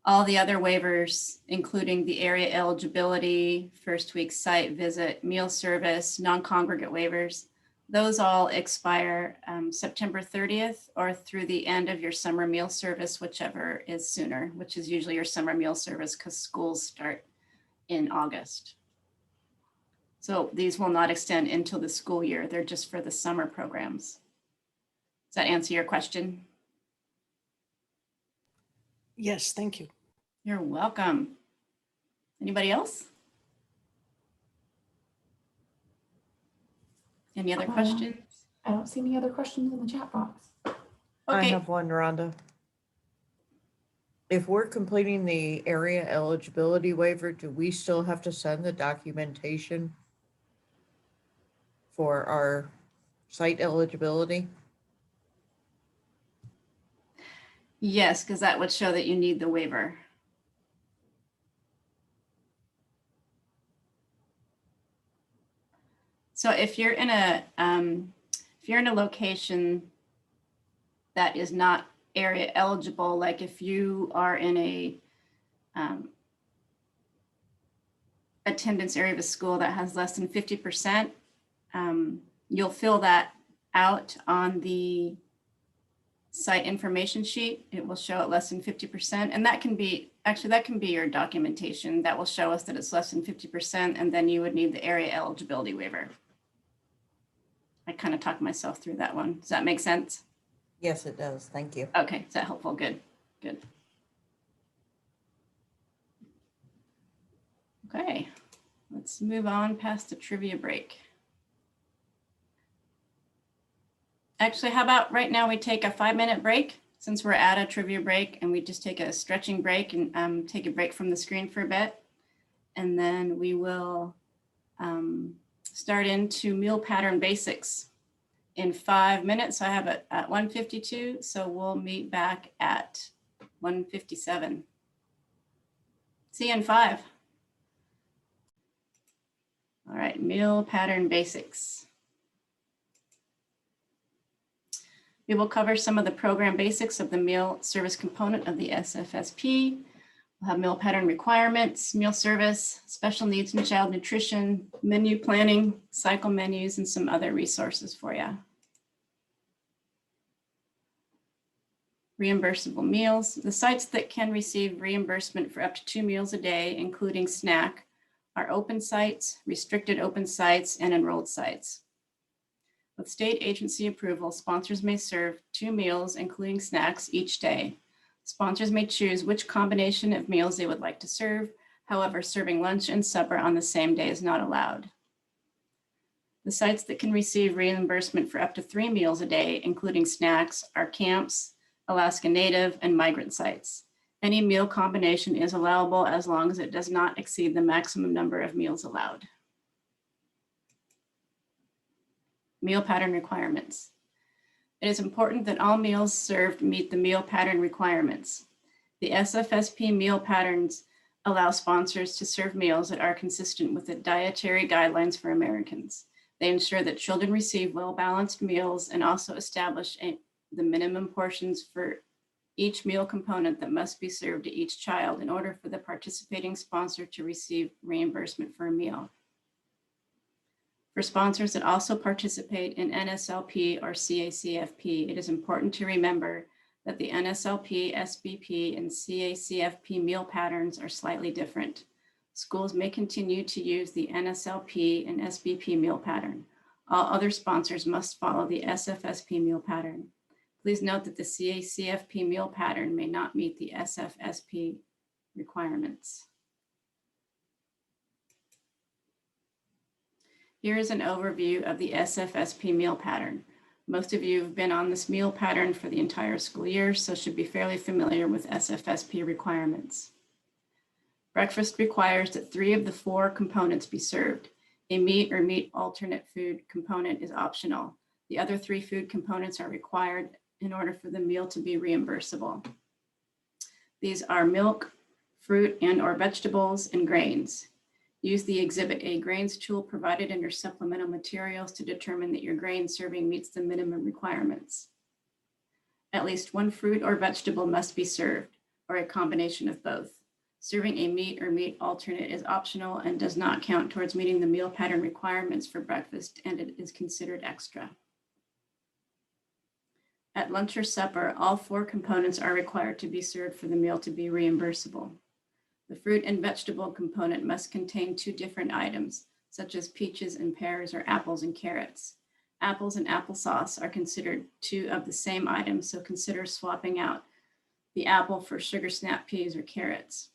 All the other waivers, including the area eligibility, first week site visit, meal service, non-congregate waivers, those all expire September 30th or through the end of your summer meal service, whichever is sooner, which is usually your summer meal service because schools start in August. So these will not extend until the school year. They're just for the summer programs. Does that answer your question? Yes, thank you. You're welcome. Anybody else? Any other questions? I don't see any other questions in the chat box. I Okay, have one, Rhonda. If we're completing the area eligibility waiver, do we still have to send the documentation for our site eligibility? yes, because that would show that you need the waiver. So if you're in a location that is not area eligible, like if you are in a attendance area of a school that has less than 50%, you'll fill that out on the site information sheet. It will show it less than 50. And that can be, actually that can be your documentation that will show us that it's less than 50%. And then you would need the area eligibility waiver. I kind of talked myself through that one. Does that make sense? Yes, it does. Thank you. Okay, is that helpful? Good, good. Okay, let's move on past the trivia break. Actually, how about right now we take a 5-minute break since we're at a trivia break, and we just take a stretching break and take a break from the screen for a bit. And then we will start into meal pattern basics in 5 minutes. I have it at 1:52, so we'll meet back at 1:57. See you in 5. All right, meal pattern basics. We will cover some of the program basics of the meal service component of the SFSP. We'll have meal pattern requirements, meal service, special needs and child nutrition, menu planning, cycle menus, and some other resources for you. Reimbursable meals. The sites that can receive reimbursement for up to 2 meals a day, including snack, are open sites, restricted open sites, and enrolled sites. With state agency approval, sponsors may serve 2 meals, including snacks, each day. Sponsors may choose which combination of meals they would like to serve. However, serving lunch and supper on the same day is not allowed. The sites that can receive reimbursement for up to 3 meals a day, including snacks, are camps, Alaska Native, and migrant sites. Any meal combination is allowable as long as it does not exceed the maximum number of meals allowed. Meal pattern requirements. It is important that all meals served meet the meal pattern requirements. The SFSP meal patterns allow sponsors to serve meals that are consistent with the Dietary Guidelines for Americans. They ensure that children receive well-balanced meals and also establish the minimum portions for each meal component that must be served to each child in order for the participating sponsor to receive reimbursement for a meal. For sponsors that also participate in NSLP or CACFP, it is important to remember that the NSLP, SBP, and CACFP meal patterns are slightly different. Schools may continue to use the NSLP and SBP meal pattern. All other sponsors must follow the SFSP meal pattern. Please note that the CACFP meal pattern may not meet the SFSP requirements. Here is an overview of the SFSP meal pattern. Most of you have been on this meal pattern for the entire school year, so should be fairly familiar with SFSP requirements. Breakfast requires that 3 of the 4 components be served. A meat or meat alternate food component is optional. The other 3 food components are required in order for the meal to be reimbursable. These are milk, fruit and/or vegetables, and grains. Use the Exhibit A grains tool provided in your supplemental materials to determine that your grain serving meets the minimum requirements. At least 1 fruit or vegetable must be served, or a combination of both. Serving a meat or meat alternate is optional and does not count towards meeting the meal pattern requirements for breakfast, and it is considered extra. At lunch or supper, all 4 components are required to be served for the meal to be reimbursable. The fruit and vegetable component must contain 2 different items, such as peaches and pears or apples and carrots. Apples and applesauce are considered 2 of the same item, so consider swapping out the apple for sugar snap peas or carrots.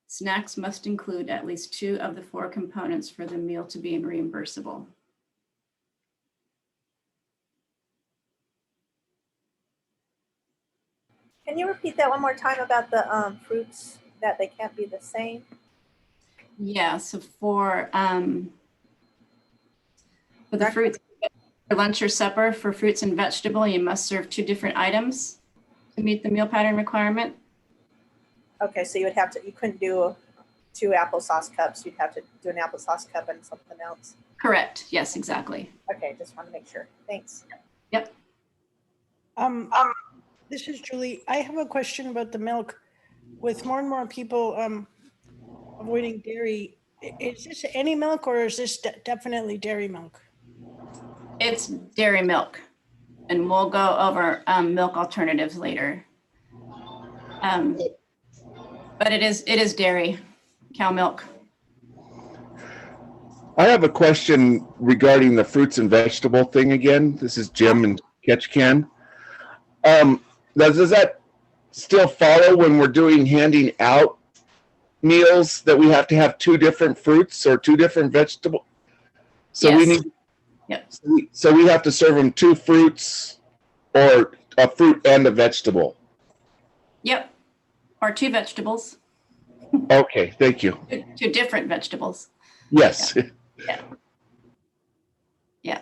Snacks must include at least 2 of the 4 components for the meal to be reimbursable. Can you repeat that one more time about the fruits, that they can't be the same? Yeah, so for the fruits, for lunch or supper, for fruits and vegetable, you must serve 2 different items to meet the meal pattern requirement. Okay, so you would have to, you couldn't do 2 applesauce cups. You'd have to do an applesauce cup and something else. Correct. Yes, exactly. Okay, just want to make sure. Thanks. Yep. This is Julie. I have a question about the milk. With more and more people avoiding dairy, Is this any milk or is this definitely dairy milk? It's dairy milk, and we'll go over milk alternatives later. But it is dairy, cow milk. I have a question regarding the fruits and vegetable thing again. This is Jim in Ketchikan. Does that still follow when we're doing handing out meals that we have to have 2 different fruits or 2 different vegetables? So Yes. we need. Yep. So we have to serve them 2 fruits or a fruit and a vegetable. Yep. Or 2 vegetables, Okay, thank you. 2 different vegetables. Yes. Yeah.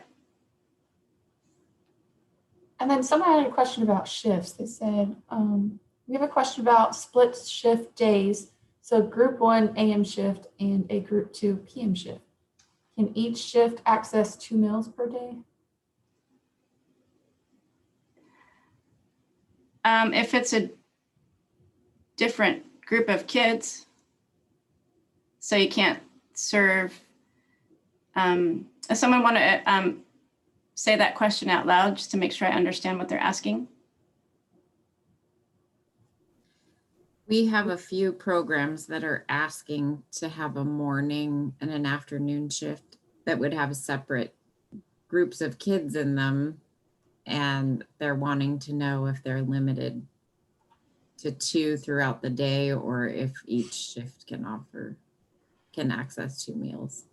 And then someone had a question about shifts. They said, we have a question about split shift days. So group 1 AM shift and a group 2 PM shift. Can each shift access 2 meals per day? If it's a different group of kids, so you can't serve, does someone want to say that question out loud just to make sure I understand what they're asking? We have a few programs that are asking to have a morning and an afternoon shift that would have separate groups of kids in them. And they're wanting to know if they're limited to 2 throughout the day or if each shift can access 2 meals.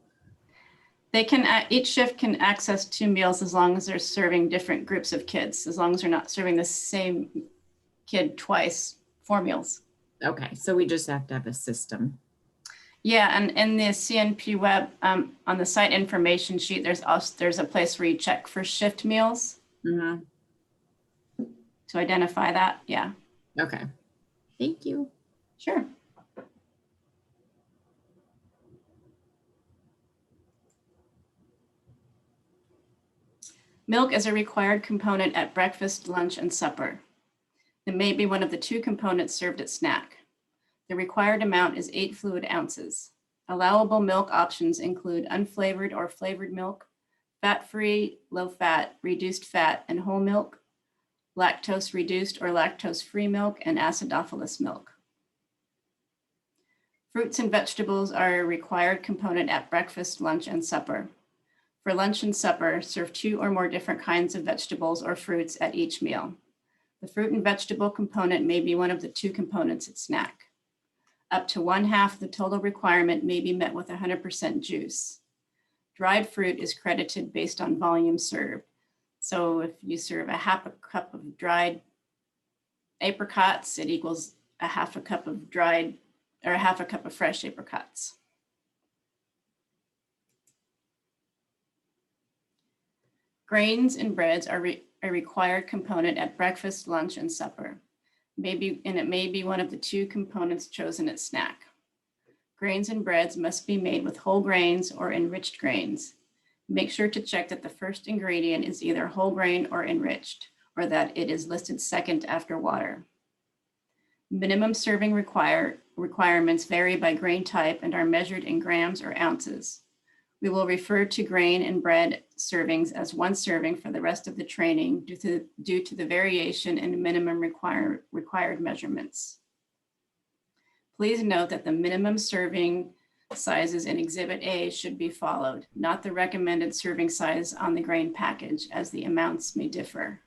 They can, each shift can access 2 meals as long as they're serving different groups of kids, as long as they're not serving the same kid twice, 4 meals. Okay, so we just have to have a system. Yeah, and in the CNP web, on the site information sheet, there's a place where you check for shift meals Mm-hmm. to identify that. Yeah, Okay, thank you. sure. Milk is a required component at breakfast, lunch, and supper. It may be one of the 2 components served at snack. The required amount is 8 fluid ounces. Allowable milk options include unflavored or flavored milk, fat-free, low-fat, reduced fat, and whole milk, lactose-reduced or lactose-free milk, and acidophilus milk. Fruits and vegetables are a required component at breakfast, lunch, and supper. For lunch and supper, serve 2 or more different kinds of vegetables or fruits at each meal. The fruit and vegetable component may be one of the 2 components at snack. Up to 1/2 the total requirement may be met with 100% juice. Dried fruit is credited based on volume served. So if you serve a 1/2 cup of dried apricots, it equals a 1/2 cup of dried, or a 1/2 cup of fresh apricots. Grains and breads are a required component at breakfast, lunch, and supper. It may be one of the 2 components chosen at snack. Grains and breads must be made with whole grains or enriched grains. Make sure to check that the first ingredient is either whole grain or enriched, or that it is listed second after water. Minimum serving requirements vary by grain type and are measured in grams or ounces. We will refer to grain and bread servings as 1 serving for the rest of the training due to the variation in minimum required measurements. Please note that the minimum serving sizes in Exhibit A should be followed, not the recommended serving size on the grain package, as the amounts may differ.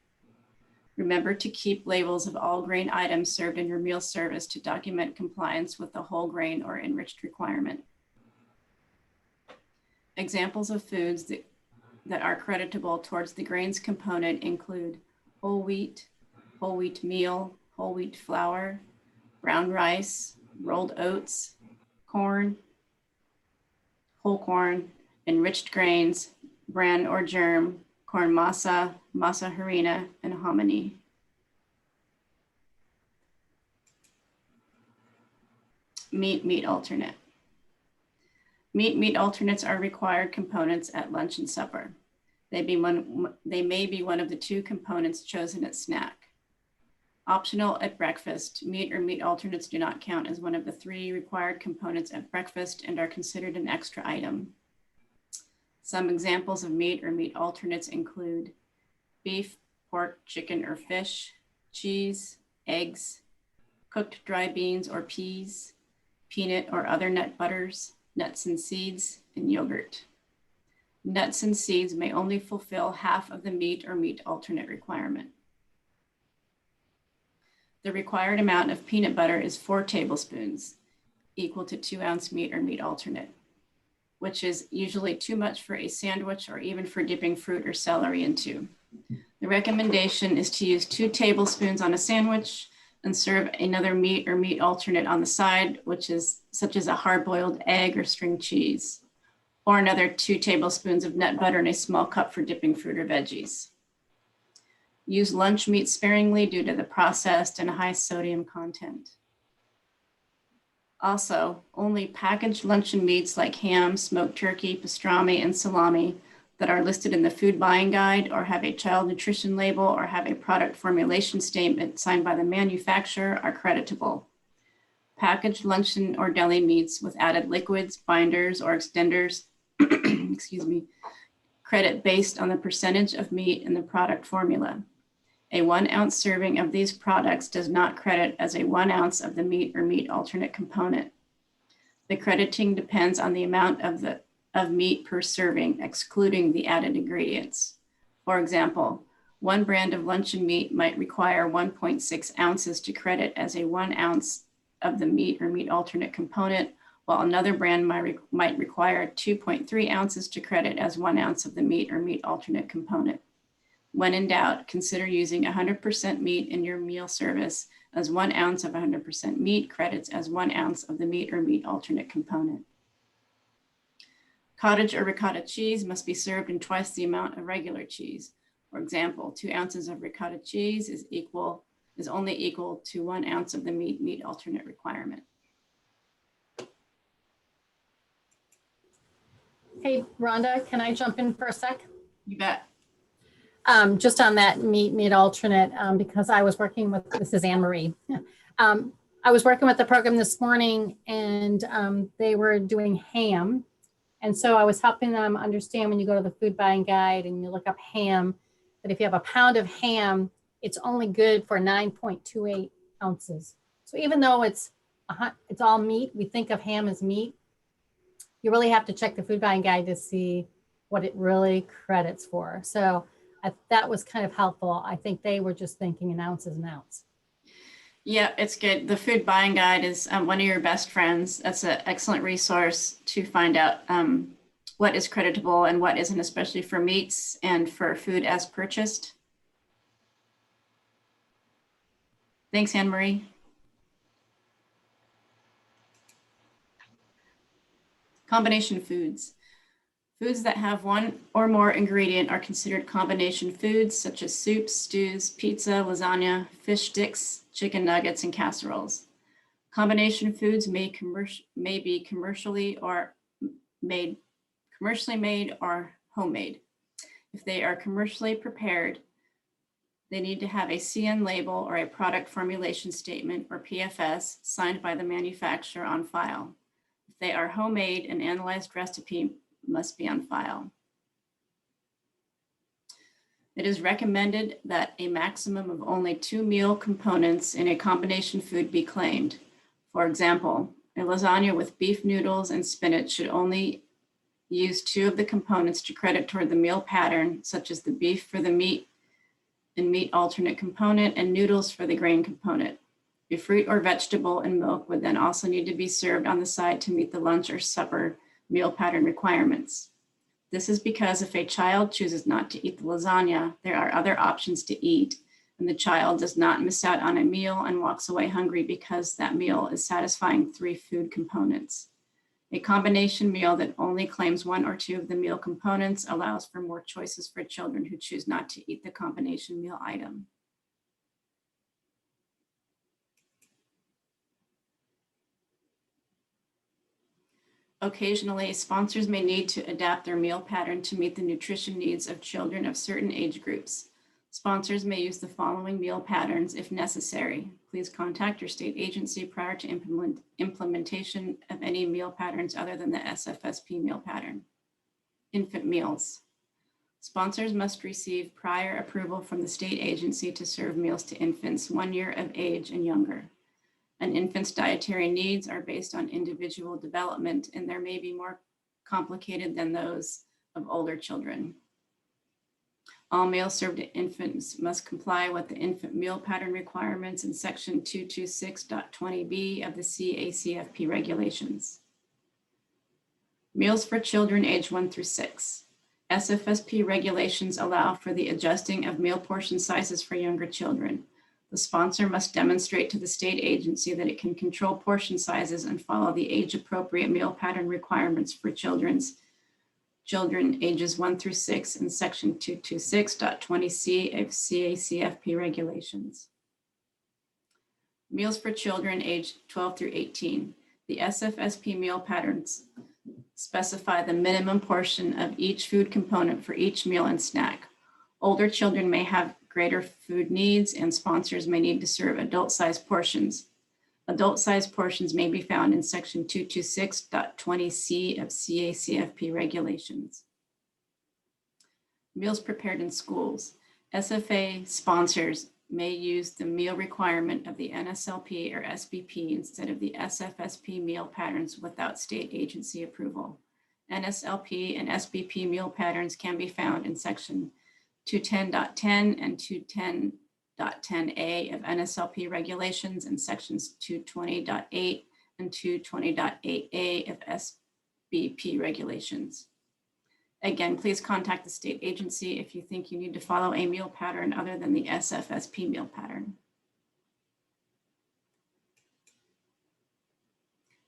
Remember to keep labels of all grain items served in your meal service to document compliance with the whole grain or enriched requirement. Examples of foods that are creditable towards the grains component include whole wheat meal, whole wheat flour, brown rice, rolled oats, corn, whole corn, enriched grains, bran or germ, corn masa, masa harina, and hominy. Meat alternate. Meat alternates are required components at lunch and supper. They may be one of the 2 components chosen at snack. Optional at breakfast, meat or meat alternates do not count as one of the 3 required components at breakfast and are considered an extra item. Some examples of meat or meat alternates include beef, pork, chicken, or fish, cheese, eggs, cooked dry beans or peas, peanut or other nut butters, nuts and seeds, and yogurt. Nuts and seeds may only fulfill half of the meat or meat alternate requirement. The required amount of peanut butter is 4 tablespoons, equal to 2-ounce meat or meat alternate, which is usually too much for a sandwich or even for dipping fruit or celery into. The recommendation is to use 2 tablespoons on a sandwich and serve another meat or meat alternate on the side, which is such as a hard-boiled egg or string cheese, or another 2 tablespoons of nut butter in a small cup for dipping fruit or veggies. Use lunch meat sparingly due to the processed and high sodium content. Also, only packaged luncheon meats like ham, smoked turkey, pastrami, and salami that are listed in the food buying guide or have a child nutrition label or have a product formulation statement signed by the manufacturer are creditable. Packaged luncheon or deli meats with added liquids, binders, or extenders, excuse me, credit based on the percentage of meat in the product formula. A 1-ounce serving of these products does not credit as a 1 ounce of the meat or meat alternate component. The crediting depends on the amount of meat per serving, excluding the added ingredients. For example, one brand of luncheon meat might require 1.6 ounces to credit as a 1 ounce of the meat or meat alternate component, while another brand might require 2.3 ounces to credit as 1 ounce of the meat or meat alternate component. When in doubt, consider using 100% meat in your meal service, as 1 ounce of 100% meat credits as 1 ounce of the meat or meat alternate component. Cottage or ricotta cheese must be served in twice the amount of regular cheese. For example, 2 ounces of ricotta cheese is only equal to 1 ounce of the meat alternate requirement. Hey, Rhonda, can I jump in for a sec? You bet. Just on that meat alternate, because I was working with, this is Anne Marie. I was working with the program this morning and they were doing ham. And so I was helping them understand when you go to the food buying guide and you look up ham, that if you have a pound of ham, it's only good for 9.28 ounces. So even though it's all meat, we think of ham as meat, you really have to check the food buying guide to see what it really credits for. So that was kind of helpful. I think they were just thinking an ounce is an ounce. Yeah, it's good. The food buying guide is one of your best friends. That's an excellent resource to find out what is creditable and what isn't, especially for meats and for food as purchased. Thanks, Anne Marie. Combination foods. Foods that have one or more ingredient are considered combination foods, such as soups, stews, pizza, lasagna, fish sticks, chicken nuggets, and casseroles. Combination foods may be commercially made or homemade. If they are commercially prepared, they need to have a CN label or a product formulation statement or PFS signed by the manufacturer on file. If they are homemade, an analyzed recipe must be on file. It is recommended that a maximum of only 2 meal components in a combination food be claimed. For example, a lasagna with beef noodles and spinach should only use 2 of the components to credit toward the meal pattern, such as the beef for the meat and meat alternate component and noodles for the grain component. A fruit or vegetable and milk would then also need to be served on the side to meet the lunch or supper meal pattern requirements. This is because if a child chooses not to eat the lasagna, there are other options to eat, and the child does not miss out on a meal and walks away hungry because that meal is satisfying 3 food components. A combination meal that only claims 1 or 2 of the meal components allows for more choices for children who choose not to eat the combination meal item. Occasionally, sponsors may need to adapt their meal pattern to meet the nutrition needs of children of certain age groups. Sponsors may use the following meal patterns if necessary. Please contact your state agency prior to implementation of any meal patterns other than the SFSP meal pattern. Infant meals. Sponsors must receive prior approval from the state agency to serve meals to infants 1 year of age and younger. An infant's dietary needs are based on individual development, and there may be more complicated than those of older children. All meals served to infants must comply with the infant meal pattern requirements in section 226.20b of the CACFP regulations. Meals for children age 1 through 6. SFSP regulations allow for the adjusting of meal portion sizes for younger children. The sponsor must demonstrate to the state agency that it can control portion sizes and follow the age-appropriate meal pattern requirements for children ages 1 through 6 in section 226.20c of CACFP regulations. Meals for children aged 12 through 18. The SFSP meal patterns specify the minimum portion of each food component for each meal and snack. Older children may have greater food needs, and sponsors may need to serve adult-sized portions. Adult-sized portions may be found in section 226.20c of CACFP regulations. Meals prepared in schools. SFA sponsors may use the meal requirement of the NSLP or SBP instead of the SFSP meal patterns without state agency approval. NSLP and SBP meal patterns can be found in section 210.10 and 210.10a of NSLP regulations and sections 220.8 and 220.8a of SBP regulations. Again, please contact the state agency if you think you need to follow a meal pattern other than the SFSP meal pattern.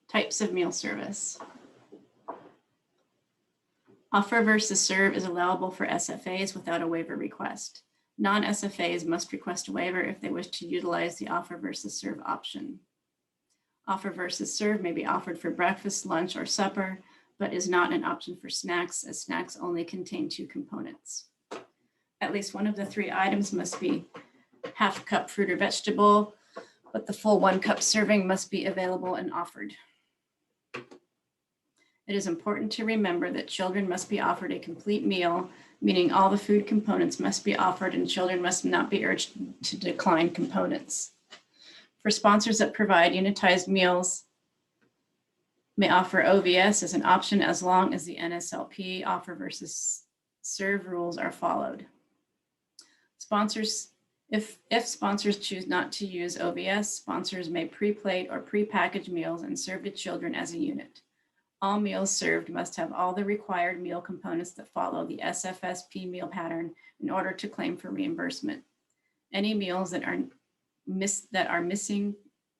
Types of meal service. Offer versus serve is allowable for SFAs without a waiver request. Non-SFAs must request a waiver if they wish to utilize the offer versus serve option. Offer versus serve may be offered for breakfast, lunch, or supper, but is not an option for snacks, as snacks only contain 2 components. At least one of the 3 items must be half cup fruit or vegetable, but the full 1 cup serving must be available and offered. It is important to remember that children must be offered a complete meal, meaning all the food components must be offered and children must not be urged to decline components. For sponsors that provide unitized meals, may offer OVS as an option as long as the NSLP offer versus serve rules are followed. If sponsors choose not to use OVS, sponsors may pre-plate or pre-package meals and serve to children as a unit. All meals served must have all the required meal components that follow the SFSP meal pattern in order to claim for reimbursement. Any meals that are missing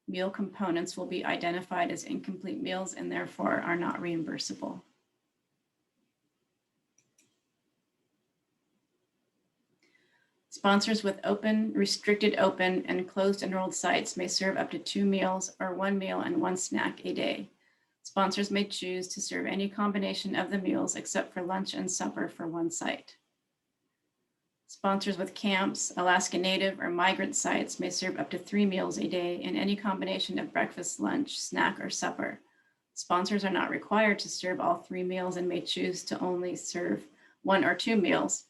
meal components will be identified as incomplete meals and therefore are not reimbursable. Sponsors with open, restricted open, and closed enrolled sites may serve up to 2 meals or 1 meal and 1 snack a day. Sponsors may choose to serve any combination of the meals except for lunch and supper for 1 site. Sponsors with camps, Alaska Native, or migrant sites may serve up to 3 meals a day in any combination of breakfast, lunch, snack, or supper. Sponsors are not required to serve all 3 meals and may choose to only serve 1 or 2 meals.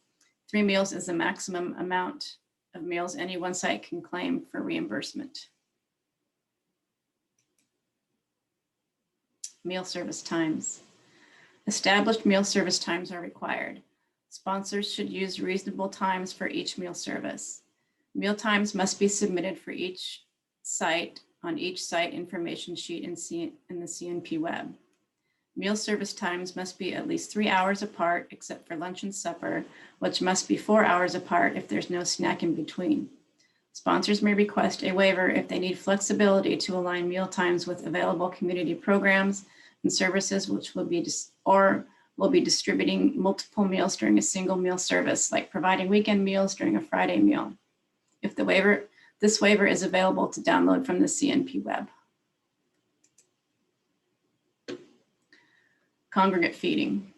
3 meals is the maximum amount of meals any one site can claim for reimbursement. Meal service times. Established meal service times are required. Sponsors should use reasonable times for each meal service. Meal times must be submitted for each site on each site information sheet in the CNP web. Meal service times must be at least 3 hours apart, except for lunch and supper, which must be 4 hours apart if there's no snack in between. Sponsors may request a waiver if they need flexibility to align meal times with available community programs and services, which will be distributing multiple meals during a single meal service, like providing weekend meals during a Friday meal. If this waiver is available to download from the CNP web. Congregate feeding.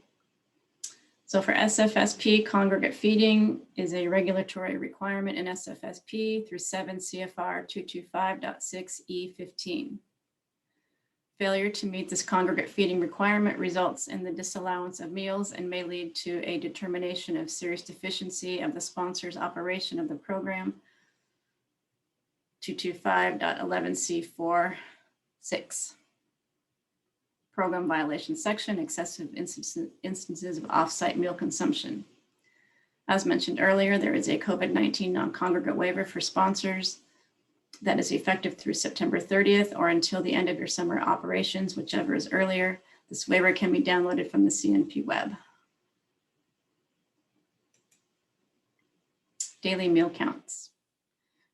So for SFSP, congregate feeding is a regulatory requirement in SFSP through 7 CFR 225.6E15. Failure to meet this congregate feeding requirement results in the disallowance of meals and may lead to a determination of serious deficiency of the sponsor's operation of the program. 225.11C4-6. Program violation section, excessive instances of off-site meal consumption. As mentioned earlier, there is a COVID-19 non-congregate waiver for sponsors that is effective through September 30th or until the end of your summer operations, whichever is earlier. This waiver can be downloaded from the CNP web. Daily meal counts.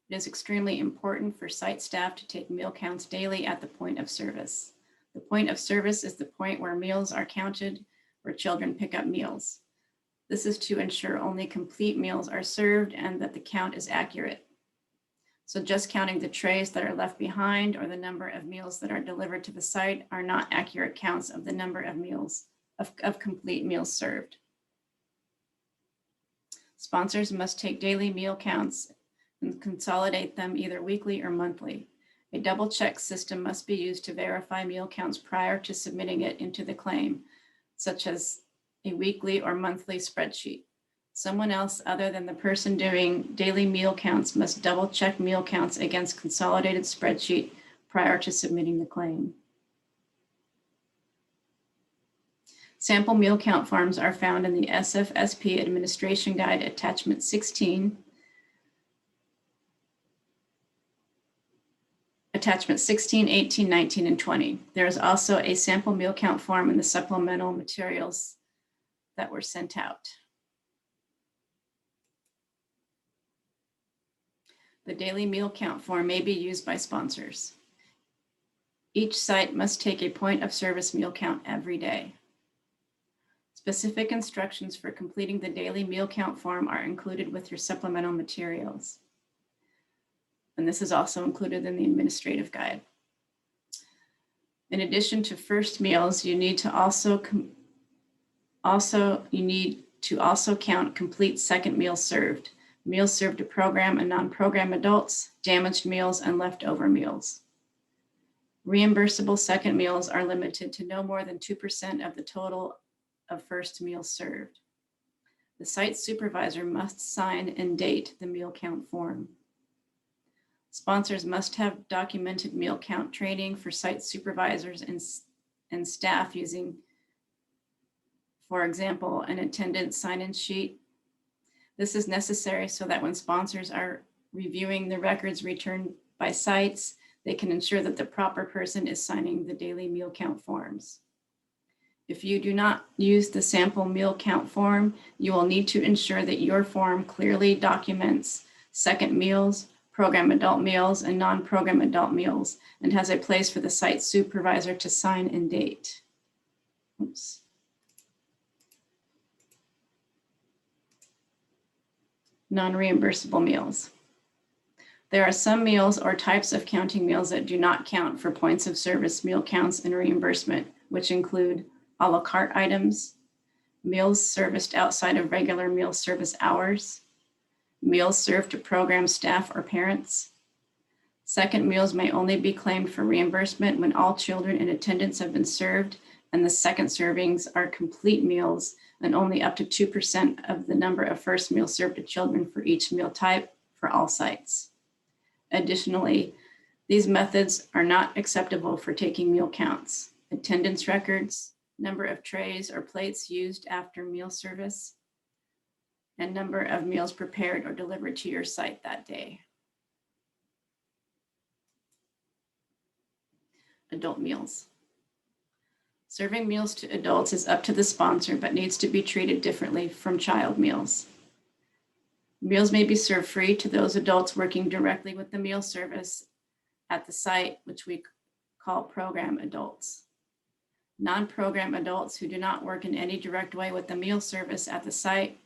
It is extremely important for site staff to take meal counts daily at the point of service. The point of service is the point where meals are counted, where children pick up meals. This is to ensure only complete meals are served and that the count is accurate. So just counting the trays that are left behind or the number of meals that are delivered to the site are not accurate counts of the number of meals, of complete meals served. Sponsors must take daily meal counts and consolidate them either weekly or monthly. A double check system must be used to verify meal counts prior to submitting it into the claim, such as a weekly or monthly spreadsheet. Someone else other than the person doing daily meal counts must double check meal counts against consolidated spreadsheet prior to submitting the claim. Sample meal count forms are found in the SFSP Administration Guide Attachment 16, Attachment 16, 18, 19, and 20. There is also a sample meal count form in the supplemental materials that were sent out. The daily meal count form may be used by sponsors. Each site must take a point of service meal count every day. Specific instructions for completing the daily meal count form are included with your supplemental materials. And this is also included in the administrative guide. In addition to first meals, you need to also count complete second meals served to program and non-program adults, damaged meals, and leftover meals. Reimbursable second meals are limited to no more than 2% of the total of first meals served. The site supervisor must sign and date the meal count form. Sponsors must have documented meal count training for site supervisors and staff using, for example, an attendance sign-in sheet. This is necessary so that when sponsors are reviewing the records returned by sites, they can ensure that the proper person is signing the daily meal count forms. If you do not use the sample meal count form, you will need to ensure that your form clearly documents second meals, program adult meals, and non-program adult meals, and has a place for the site supervisor to sign and date. Oops. Non-reimbursable meals. There are some meals or types of counting meals that do not count for points of service meal counts and reimbursement, which include a la carte items, meals serviced outside of regular meal service hours, meals served to program staff or parents. Second meals may only be claimed for reimbursement when all children in attendance have been served and the second servings are complete meals and only up to 2% of the number of first meals served to children for each meal type for all sites. Additionally, these methods are not acceptable for taking meal counts, attendance records, number of trays or plates used after meal service, and number of meals prepared or delivered to your site that day. Adult meals. Serving meals to adults is up to the sponsor, but needs to be treated differently from child meals. Meals may be served free to those adults working directly with the meal service at the site, which we call program adults. Non-program adults who do not work in any direct way with the meal service at the site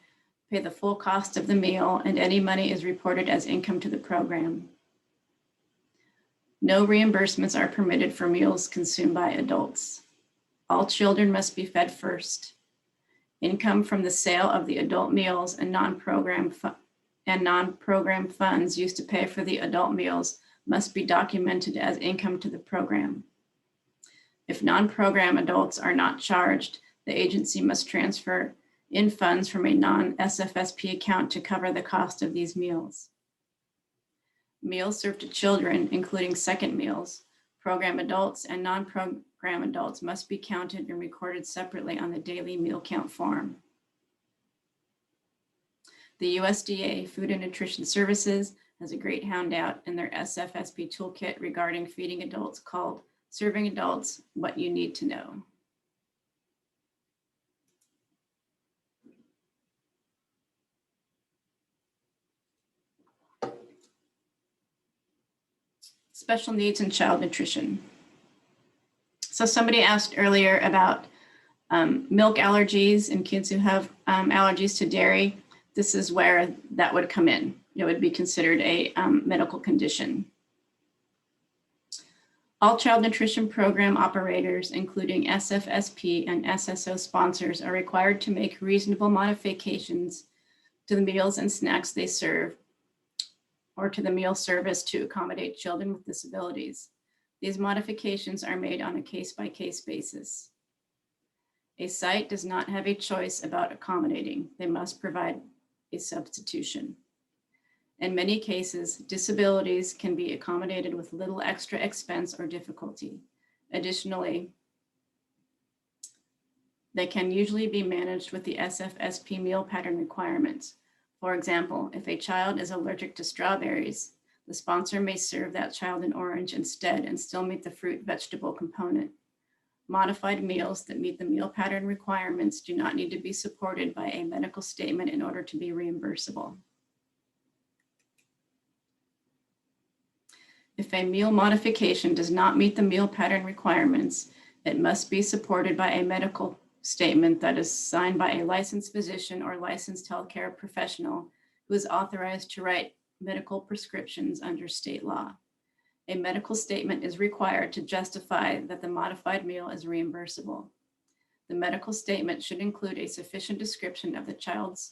pay the full cost of the meal, and any money is reported as income to the program. No reimbursements are permitted for meals consumed by adults. All children must be fed first. Income from the sale of the adult meals and non-program funds used to pay for the adult meals must be documented as income to the program. If non-program adults are not charged, the agency must transfer in funds from a non-SFSP account to cover the cost of these meals. Meals served to children, including second meals, program adults, and non-program adults must be counted and recorded separately on the daily meal count form. The USDA Food and Nutrition Services has a great handout in their SFSP toolkit regarding feeding adults called Serving Adults What You Need to Know. Special needs and child nutrition. So somebody asked earlier about milk allergies and kids who have allergies to dairy. This is where that would come in. It would be considered a medical condition. All child nutrition program operators, including SFSP and SSO sponsors, are required to make reasonable modifications to the meals and snacks they serve or to the meal service to accommodate children with disabilities. These modifications are made on a case-by-case basis. A site does not have a choice about accommodating. They must provide a substitution. In many cases, disabilities can be accommodated with little extra expense or difficulty. Additionally, they can usually be managed with the SFSP meal pattern requirements. For example, if a child is allergic to strawberries, the sponsor may serve that child an orange instead and still meet the fruit vegetable component. Modified meals that meet the meal pattern requirements do not need to be supported by a medical statement in order to be reimbursable. If a meal modification does not meet the meal pattern requirements, it must be supported by a medical statement that is signed by a licensed physician or licensed healthcare professional who is authorized to write medical prescriptions under state law. A medical statement is required to justify that the modified meal is reimbursable. The medical statement should include a sufficient description of the child's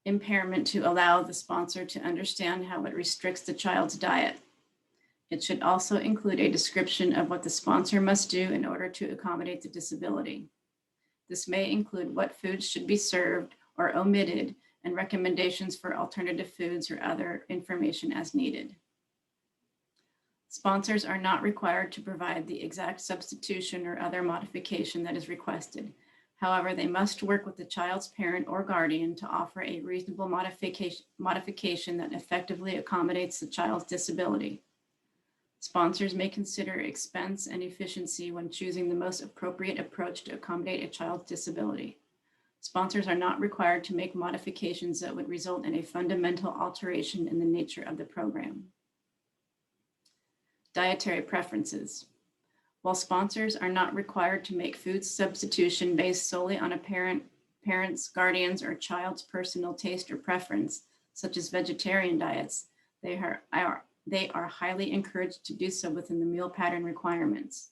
impairment to allow the sponsor to understand how it restricts the child's diet. It should also include a description of what the sponsor must do in order to accommodate the disability. This may include what foods should be served or omitted and recommendations for alternative foods or other information as needed. Sponsors are not required to provide the exact substitution or other modification that is requested. However, they must work with the child's parent or guardian to offer a reasonable modification that effectively accommodates the child's disability. Sponsors may consider expense and efficiency when choosing the most appropriate approach to accommodate a child's disability. Sponsors are not required to make modifications that would result in a fundamental alteration in the nature of the program. Dietary preferences. While sponsors are not required to make food substitution based solely on a parent's, guardian's, or child's personal taste or preference, such as vegetarian diets, they are highly encouraged to do so within the meal pattern requirements.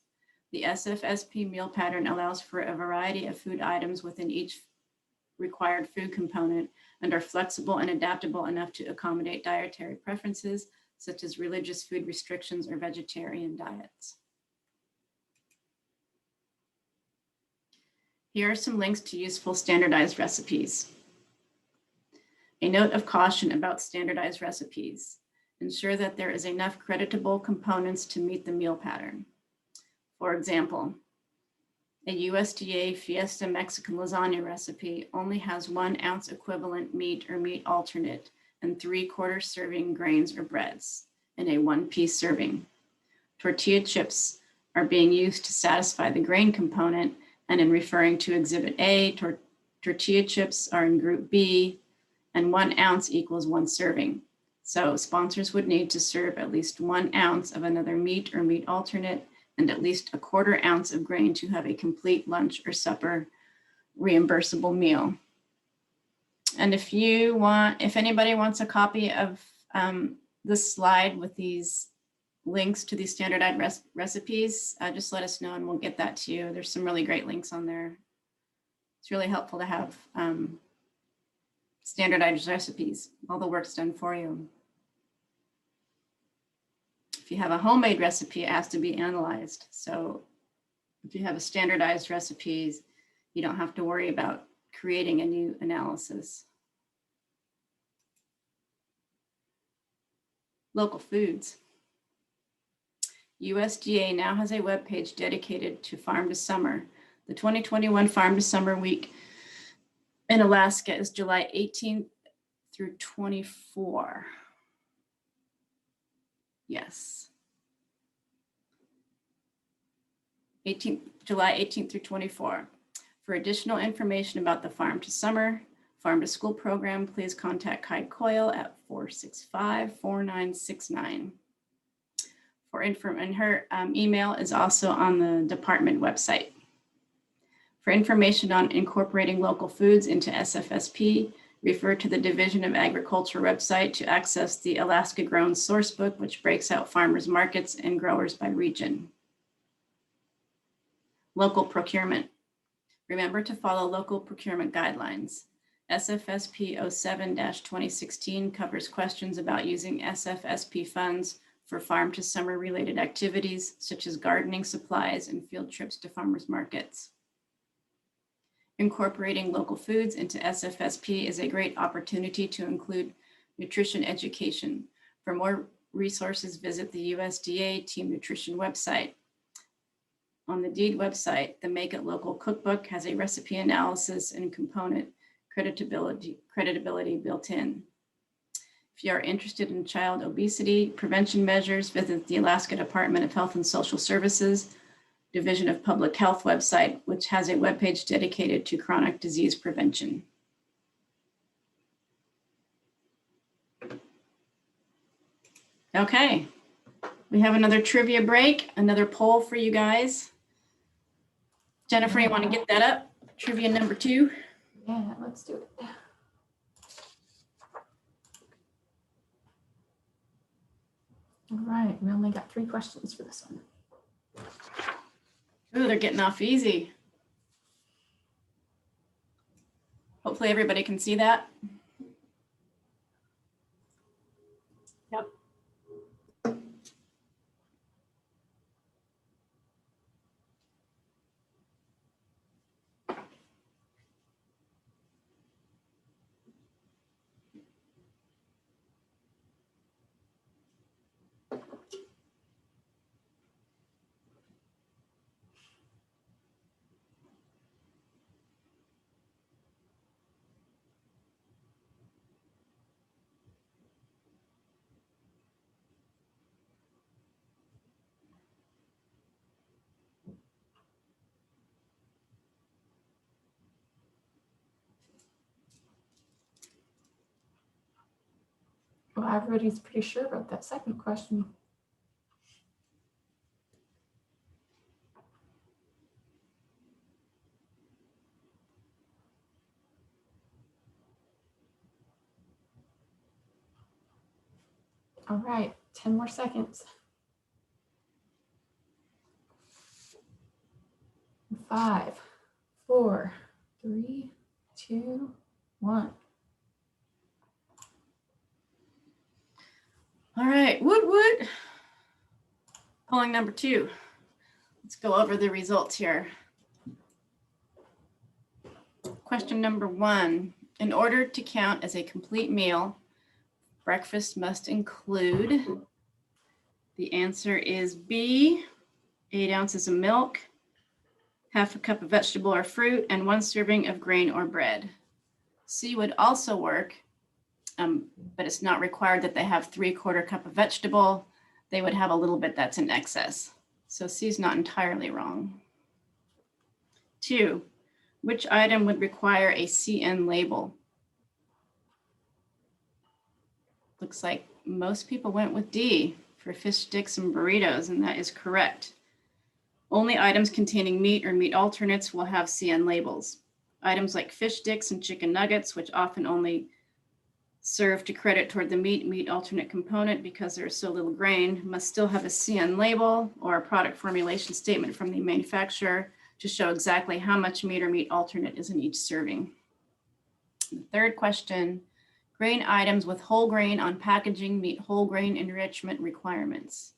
The SFSP meal pattern allows for a variety of food items within each required food component and are flexible and adaptable enough to accommodate dietary preferences, such as religious food restrictions or vegetarian diets. Here are some links to useful standardized recipes. A note of caution about standardized recipes. Ensure that there is enough creditable components to meet the meal pattern. For example, a USDA Fiesta Mexican lasagna recipe only has 1 ounce equivalent meat or meat alternate and 3/4 serving grains or breads in a 1-piece serving. Tortilla chips are being used to satisfy the grain component, and in referring to Exhibit A, tortilla chips are in Group B, and 1 ounce equals 1 serving. So sponsors would need to serve at least 1 ounce of another meat or meat alternate and at least 1/4 ounce of grain to have a complete lunch or supper reimbursable meal. And if anybody wants a copy of this slide with these links to these standardized recipes, just let us know and we'll get that to you. There's some really great links on there. It's really helpful to have standardized recipes. All the work's done for you. If you have a homemade recipe, it has to be analyzed. So if you have a standardized recipes, you don't have to worry about creating a new analysis. Local foods. USDA now has a webpage dedicated to Farm to Summer. The 2021 Farm to Summer week in Alaska is July 18th through 24. Yes. July 18th through 24. For additional information about the Farm to Summer, Farm to School program, please contact Kai Coyle at 465-4969. And her email is also on the department website. For information on incorporating local foods into SFSP, refer to the Division of Agriculture website to access the Alaska Grown Sourcebook, which breaks out farmers markets and growers by region. Local procurement. Remember to follow local procurement guidelines. SFSP 07-2016 covers questions about using SFSP funds for farm to summer related activities, such as gardening supplies and field trips to farmers markets. Incorporating local foods into SFSP is a great opportunity to include nutrition education. For more resources, visit the USDA Team Nutrition website. On the DEED website, the Make It Local cookbook has a recipe analysis and component creditability built in. If you are interested in child obesity prevention measures, visit the Alaska Department of Health and Social Services Division of Public Health website, which has a webpage dedicated to chronic disease prevention. Okay, we have another trivia break, another poll for you guys. Jennifer, you want to get that up? Trivia number 2. Yeah, let's do it. All right, we only got 3 questions for this one. Ooh, they're getting off easy. Hopefully everybody can see that. Yep. Well, everybody's pretty sure about that second question. All right, 10 more seconds. 5, 4, 3, 2, 1. All right, woot. Polling number 2. Let's go over the results here. Question number 1. In order to count as a complete meal, breakfast must include, the answer is B, 8 ounces of milk, half a cup of vegetable or fruit, and 1 serving of grain or bread. C would also work, but it's not required that they have 3/4 cup of vegetable. They would have a little bit that's in excess. So C is not entirely wrong. 2, which item would require a CN label? Looks like most people went with D for fish sticks and burritos, and that is correct. Only items containing meat or meat alternates will have CN labels. Items like fish sticks and chicken nuggets, which often only serve to credit toward the meat alternate component because there is so little grain, must still have a CN label or a product formulation statement from the manufacturer to show exactly how much meat or meat alternate is in each serving. The third question, grain items with whole grain on packaging meet whole grain enrichment requirements.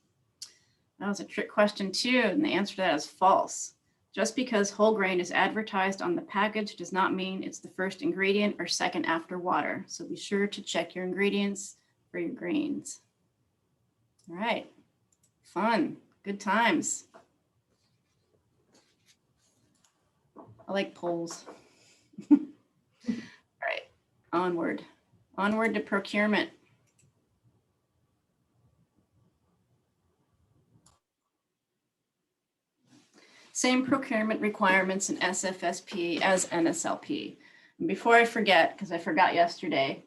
That was a trick question too, and the answer to that is false. Just because whole grain is advertised on the package does not mean it's the first ingredient or second after water. So be sure to check your ingredients for your grains. All right, fun, good times. I like polls. All right, onward to procurement. Same procurement requirements in SFSP as NSLP. And before I forget, because I forgot yesterday,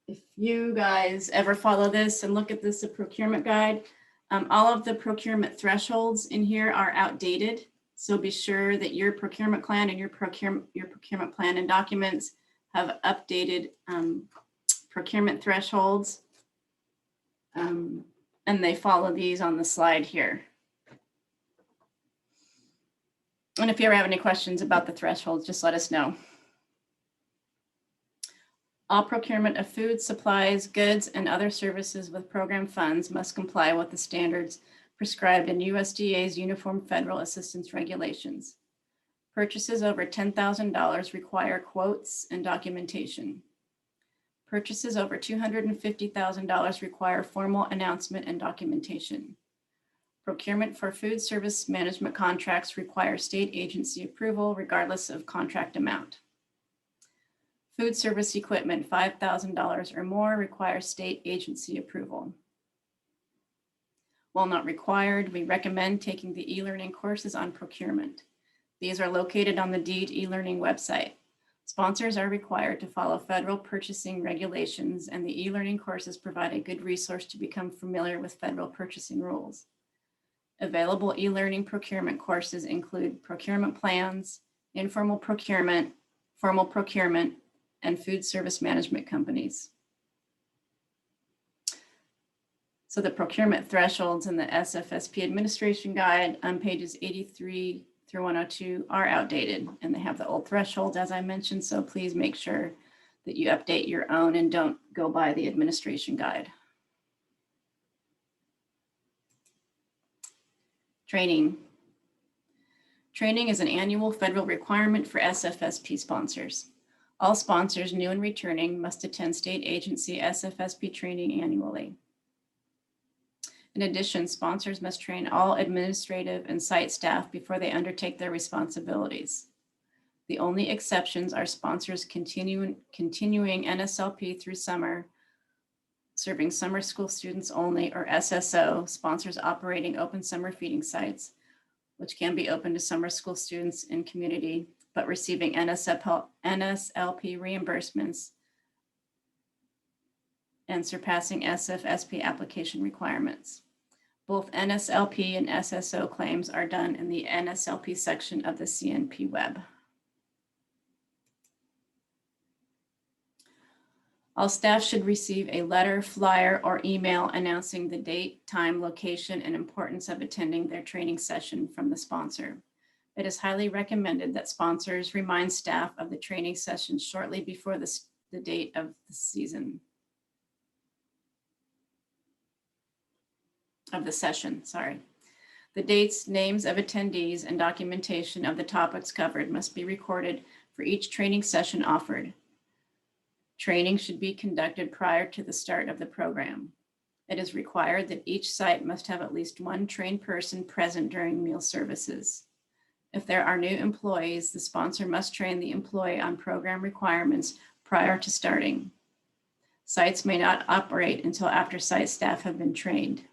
if you guys ever follow this and look at this, the procurement guide, all of the procurement thresholds in here are outdated. So be sure that your procurement plan and your procurement plan and documents have updated procurement thresholds. And they follow these on the slide here. And if you ever have any questions about the thresholds, just let us know. All procurement of food, supplies, goods, and other services with program funds must comply with the standards prescribed in USDA's Uniform Federal Assistance Regulations. Purchases over $10,000 require quotes and documentation. Purchases over $250,000 require formal announcement and documentation. Procurement for food service management contracts require state agency approval regardless of contract amount. Food service equipment $5,000 or more requires state agency approval. While not required, we recommend taking the e-learning courses on procurement. These are located on the DEED e-learning website. Sponsors are required to follow federal purchasing regulations, and the e-learning courses provide a good resource to become familiar with federal purchasing rules. Available e-learning procurement courses include procurement plans, informal procurement, formal procurement, and food service management companies. So the procurement thresholds in the SFSP administration guide on pages 83 through 102 are outdated, and they have the old thresholds as I mentioned, so please make sure that you update your own and don't go by the administration guide. Training. Training is an annual federal requirement for SFSP sponsors. All sponsors, new and returning, must attend state agency SFSP training annually. In addition, sponsors must train all administrative and site staff before they undertake their responsibilities. The only exceptions are sponsors continuing NSLP through summer, serving summer school students only, or SSO, sponsors operating open summer feeding sites, which can be open to summer school students in community, but receiving NSLP reimbursements and surpassing SFSP application requirements. Both NSLP and SSO claims are done in the NSLP section of the CNP web. All staff should receive a letter, flyer, or email announcing the date, time, location, and importance of attending their training session from the sponsor. It is highly recommended that sponsors remind staff of the training session shortly before the date of the season. Of the session, sorry. The dates, names of attendees, and documentation of the topics covered must be recorded for each training session offered. Training should be conducted prior to the start of the program. It is required that each site must have at least one trained person present during meal services. If there are new employees, the sponsor must train the employee on program requirements prior to starting. Sites may not operate until after site staff have been trained.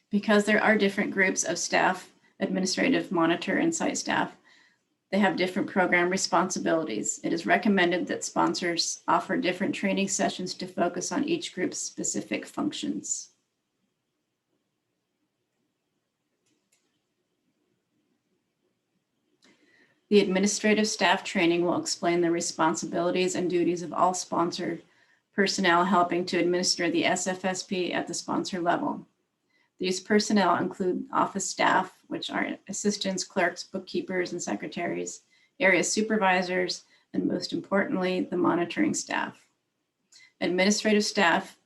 Because there are different groups of staff, administrative, monitor, and site staff, they have different program responsibilities. It is recommended that sponsors offer different training sessions to focus on each group's specific functions. The administrative staff training will explain the responsibilities and duties of all sponsor personnel helping to administer the SFSP at the sponsor level. These personnel include office staff which are assistants, clerks, bookkeepers, and secretaries, area supervisors, and most importantly, the monitoring staff. Administrative staff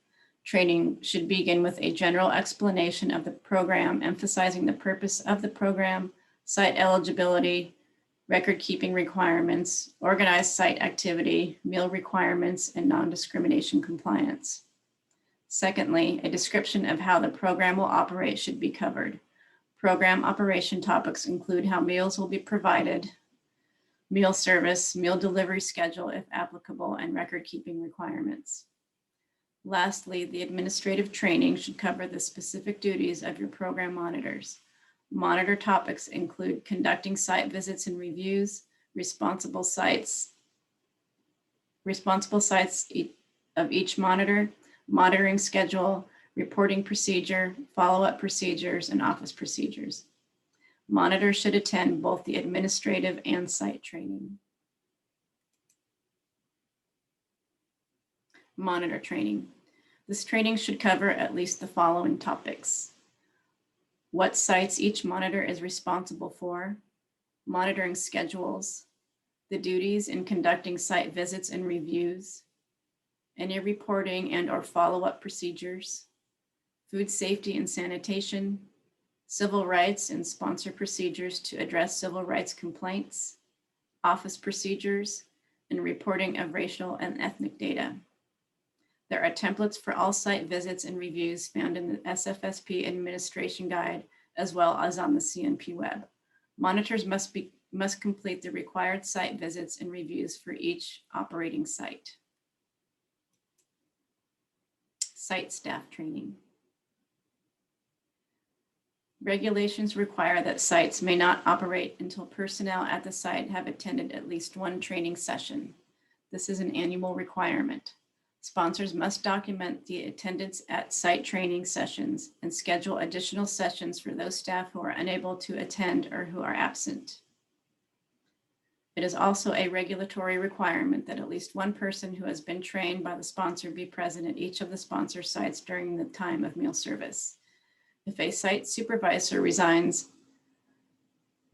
training should begin with a general explanation of the program, emphasizing the purpose of the program, site eligibility, record-keeping requirements, organized site activity, meal requirements, and non-discrimination compliance. Secondly, a description of how the program will operate should be covered. Program operation topics include how meals will be provided, meal service, meal delivery schedule if applicable, and record-keeping requirements. Lastly, the administrative training should cover the specific duties of your program monitors. Monitor topics include conducting site visits and reviews, responsible sites of each monitor, monitoring schedule, reporting procedure, follow-up procedures, and office procedures. Monitors should attend both the administrative and site training. Monitor training. This training should cover at least the following topics: what sites each monitor is responsible for, monitoring schedules, the duties in conducting site visits and reviews, any reporting and or follow-up procedures, food safety and sanitation, civil rights and sponsor procedures to address civil rights complaints, office procedures, and reporting of racial and ethnic data. There are templates for all site visits and reviews found in the SFSP administration guide, as well as on the CNP web. Monitors must complete the required site visits and reviews for each operating site. Site staff training. Regulations require that sites may not operate until personnel at the site have attended at least one training session. This is an annual requirement. Sponsors must document the attendance at site training sessions and schedule additional sessions for those staff who are unable to attend or who are absent. It is also a regulatory requirement that at least one person who has been trained by the sponsor be present at each of the sponsor sites during the time of meal service. If a site supervisor resigns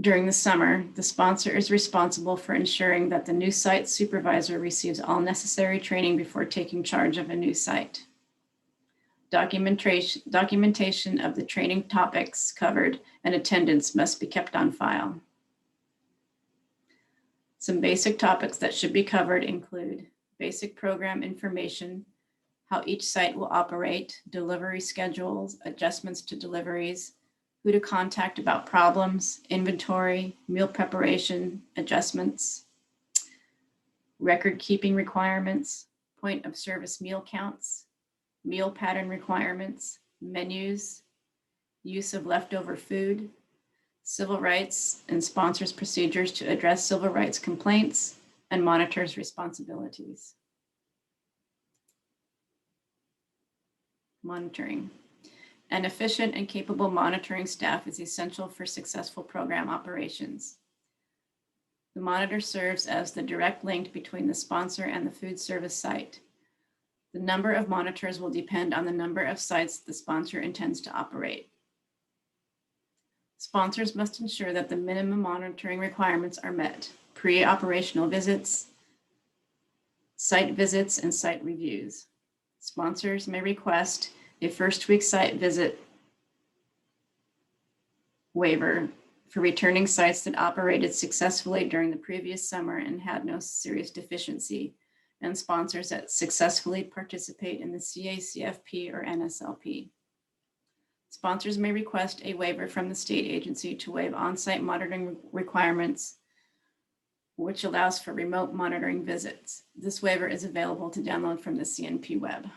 during the summer, the sponsor is responsible for ensuring that the new site supervisor receives all necessary training before taking charge of a new site. Documentation of the training topics covered and attendance must be kept on file. Some basic topics that should be covered include basic program information, how each site will operate, delivery schedules, adjustments to deliveries, who to contact about problems, inventory, meal preparation, adjustments, record keeping requirements, point of service meal counts, meal pattern requirements, menus, use of leftover food, civil rights and sponsors procedures to address civil rights complaints, and monitors' responsibilities. Monitoring. An efficient and capable monitoring staff is essential for successful program operations. The monitor serves as the direct link between the sponsor and the food service site. The number of monitors will depend on the number of sites the sponsor intends to operate. Sponsors must ensure that the minimum monitoring requirements are met: pre-operational visits, site visits, and site reviews. Sponsors may request a first week site visit waiver for returning sites that operated successfully during the previous summer and had no serious deficiency, and sponsors that successfully participate in the CACFP or NSLP. Sponsors may request a waiver from the state agency to waive on-site monitoring requirements, which allows for remote monitoring visits. This waiver is available to download from the CNP web.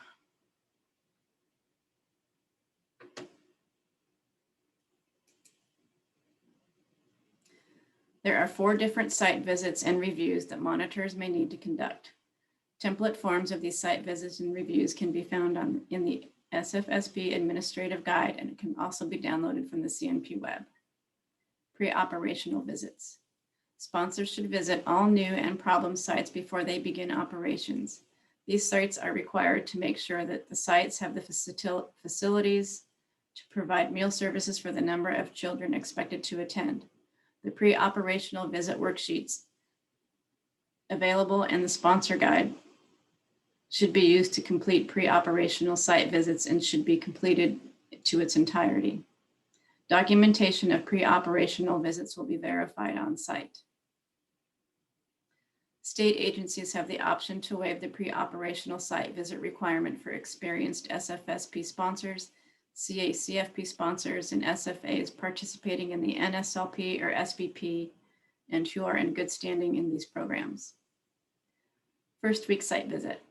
There are 4 different site visits and reviews that monitors may need to conduct. Template forms of these site visits and reviews can be found in the SFSP Administrative Guide, and it can also be downloaded from the CNP web. Pre-operational visits. Sponsors should visit all new and problem sites before they begin operations. These sites are required to make sure that the sites have the facilities, to provide meal services for the number of children expected to attend. The pre-operational visit worksheets available and the sponsor guide should be used to complete pre-operational site visits and should be completed to its entirety. Documentation of pre-operational visits will be verified on site. State agencies have the option to waive the pre-operational site visit requirement for experienced SFSP sponsors, CACFP sponsors, and SFAs participating in the NSLP or SBP and who are in good standing in these programs. First week site visit.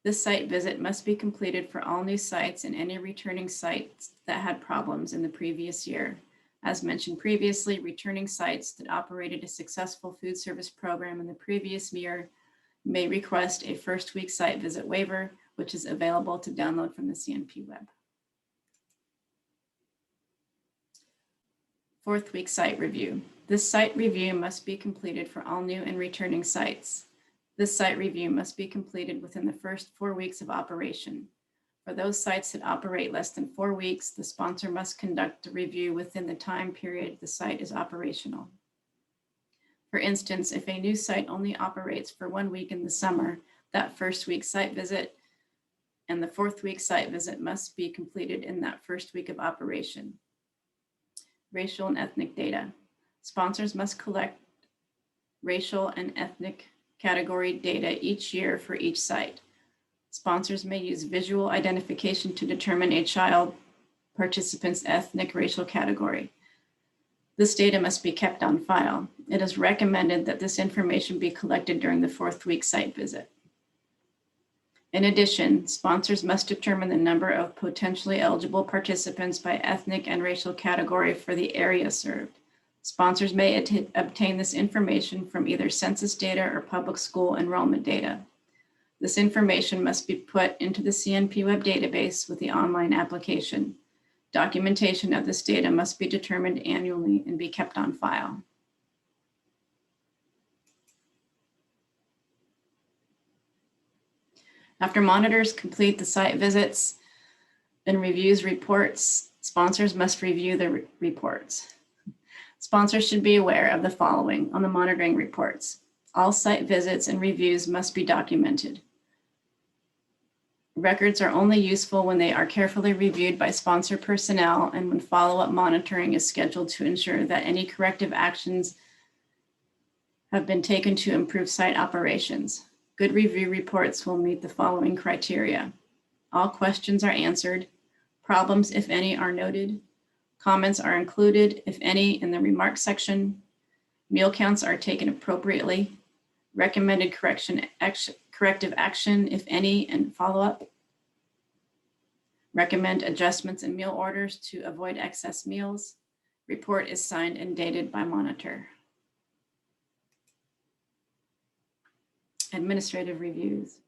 This site visit must be completed for all new sites and any returning sites that had problems in the previous year. As mentioned previously, returning sites that operated a successful food service program in the previous year may request a first week site visit waiver, which is available to download from the CNP web. Fourth week site review. This site review must be completed for all new and returning sites. This site review must be completed within the first 4 weeks of operation. For those sites that operate less than 4 weeks, the sponsor must conduct the review within the time period the site is operational. For instance, if a new site only operates for 1 week in the summer, that first week site visit and the fourth week site visit must be completed in that first week of operation. Racial and ethnic data. Sponsors must collect racial and ethnic category data each year for each site. Sponsors may use visual identification to determine a child participant's ethnic racial category. This data must be kept on file. It is recommended that this information be collected during the fourth week site visit. In addition, sponsors must determine the number of potentially eligible participants by ethnic and racial category for the area served. Sponsors may obtain this information from either census data or public school enrollment data. This information must be put into the CNP web database with the online application. Documentation of this data must be determined annually and be kept on file. After monitors complete the site visits and reviews reports, sponsors must review the reports. Sponsors should be aware of the following on the monitoring reports. All site visits and reviews must be documented. Records are only useful when they are carefully reviewed by sponsor personnel and when follow-up monitoring is scheduled to ensure that any corrective actions have been taken to improve site operations. Good review reports will meet the following criteria. All questions are answered. Problems, if any, are noted. Comments are included, if any, in the remarks section. Meal counts are taken appropriately. Recommended corrective action, if any, and follow-up. Recommend adjustments in meal orders to avoid excess meals. Report is signed and dated by monitor. Administrative reviews.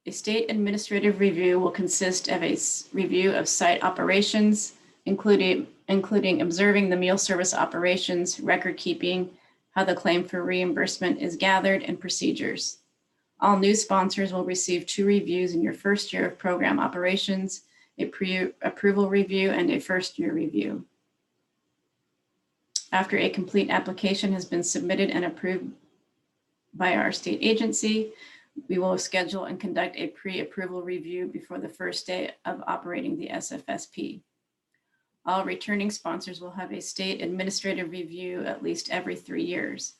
A state administrative review will consist of a review of site operations, including observing the meal service operations, record keeping, how the claim for reimbursement is gathered, and procedures. All new sponsors will receive 2 reviews in your first year of program operations, a pre-approval review and a first-year review. After a complete application has been submitted and approved by our state agency, we will schedule and conduct a pre-approval review before the first day of operating the SFSP. All returning sponsors will have a state administrative review at least every 3 years.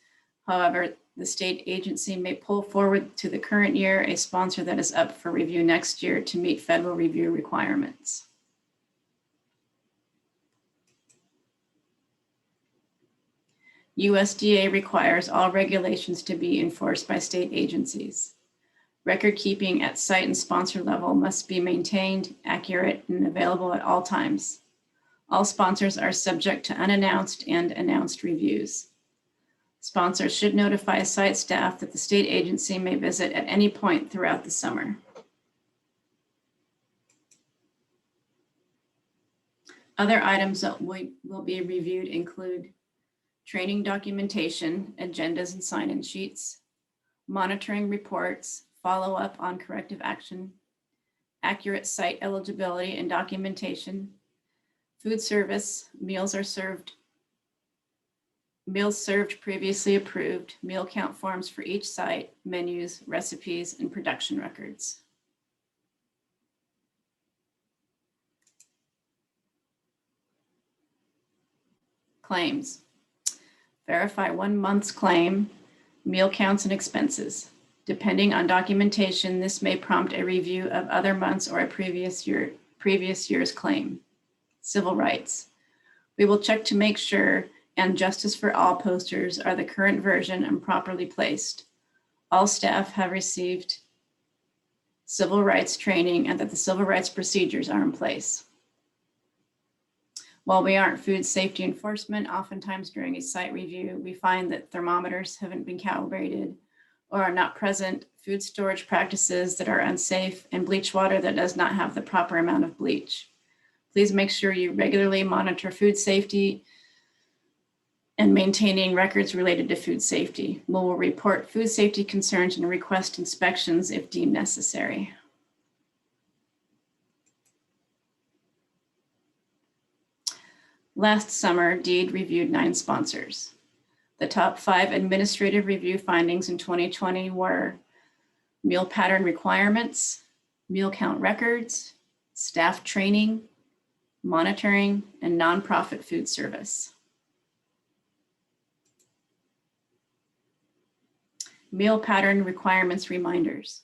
However, the state agency may pull forward to the current year a sponsor that is up for review next year to meet federal review requirements. USDA requires all regulations to be enforced by state agencies. Record keeping at site and sponsor level must be maintained, accurate, and available at all times. All sponsors are subject to unannounced and announced reviews. Sponsors should notify site staff that the state agency may visit at any point throughout the summer. Other items that will be reviewed include training documentation, agendas and sign-in sheets, monitoring reports, follow-up on corrective action, accurate site eligibility and documentation, food service, meals served previously approved, meal count forms for each site, menus, recipes, and production records. Claims. Verify 1 month's claim, meal counts and expenses. Depending on documentation, this may prompt a review of other months or a previous year's claim. Civil rights. We will check to make sure and Justice for All posters are the current version and properly placed. All staff have received civil rights training and that the civil rights procedures are in place. While we aren't food safety enforcement, oftentimes during a site review, we find that thermometers haven't been calibrated or are not present, food storage practices that are unsafe, and bleach water that does not have the proper amount of bleach. Please make sure you regularly monitor food safety and maintaining records related to food safety. We will report food safety concerns and request inspections if deemed necessary. Last summer, DEED reviewed 9 sponsors. The top 5 administrative review findings in 2020 were meal pattern requirements, meal count records, staff training, monitoring, and nonprofit food service. Meal pattern requirements reminders.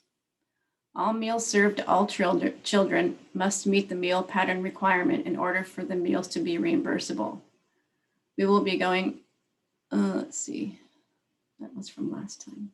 All meals served to all children must meet the meal pattern requirement in order for the meals to be reimbursable. We will be going, let's see, that was from last time.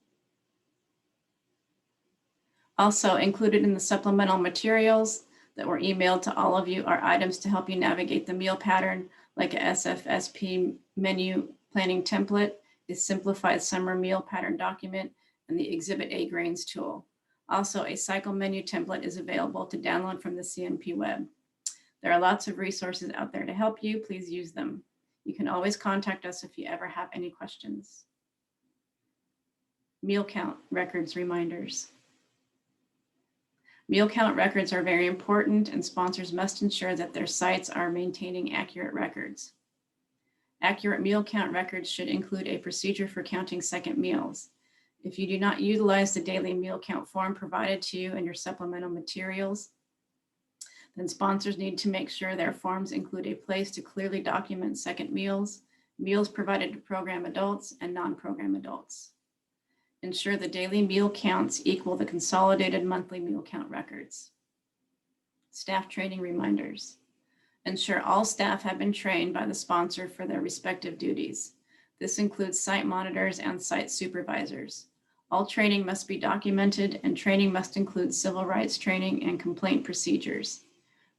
Also included in the supplemental materials that were emailed to all of you are items to help you navigate the meal pattern, like a SFSP menu planning template, a simplified summer meal pattern document, and the Exhibit A Grains tool. Also, a cycle menu template is available to download from the CNP web. There are lots of resources out there to help you. Please use them. You can always contact us if you ever have any questions. Meal count records reminders. Meal count records are very important, and sponsors must ensure that their sites are maintaining accurate records. Accurate meal count records should include a procedure for counting second meals. If you do not utilize the daily meal count form provided to you in your supplemental materials, then sponsors need to make sure their forms include a place to clearly document second meals, meals provided to program adults and non-program adults. Ensure the daily meal counts equal the consolidated monthly meal count records. Staff training reminders. Ensure all staff have been trained by the sponsor for their respective duties. This includes site monitors and site supervisors. All training must be documented, and training must include civil rights training and complaint procedures.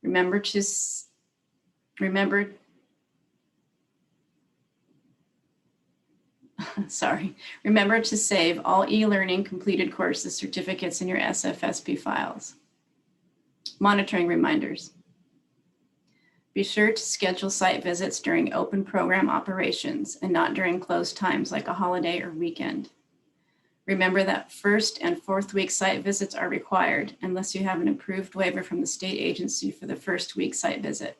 Remember to save all e-learning completed courses certificates in your SFSP files. Monitoring reminders. Be sure to schedule site visits during open program operations and not during closed times like a holiday or weekend. Remember that first and fourth week site visits are required unless you have an approved waiver from the state agency for the first week site visit.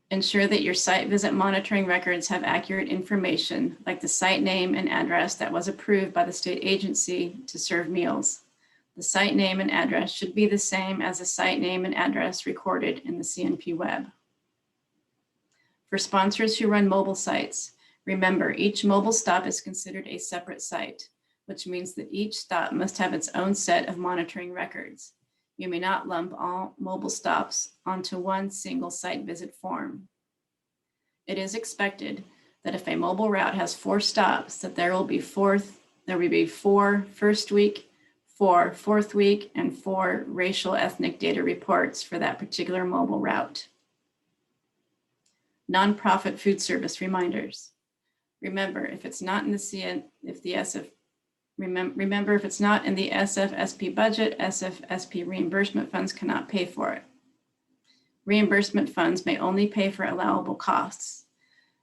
Ensure that your site visit monitoring records have accurate information, like the site name and address that was approved by the state agency to serve meals. The site name and address should be the same as the site name and address recorded in the CNP web. For sponsors who run mobile sites, remember each mobile stop is considered a separate site, which means that each stop must have its own set of monitoring records. You may not lump all mobile stops onto one single site visit form. It is expected that if a mobile route has 4 stops, that there will be 4 first week, 4 fourth week, and 4 racial ethnic data reports for that particular mobile route. Nonprofit food service reminders. Remember, if it's not in the SFSP budget, SFSP reimbursement funds cannot pay for it. Reimbursement funds may only pay for allowable costs.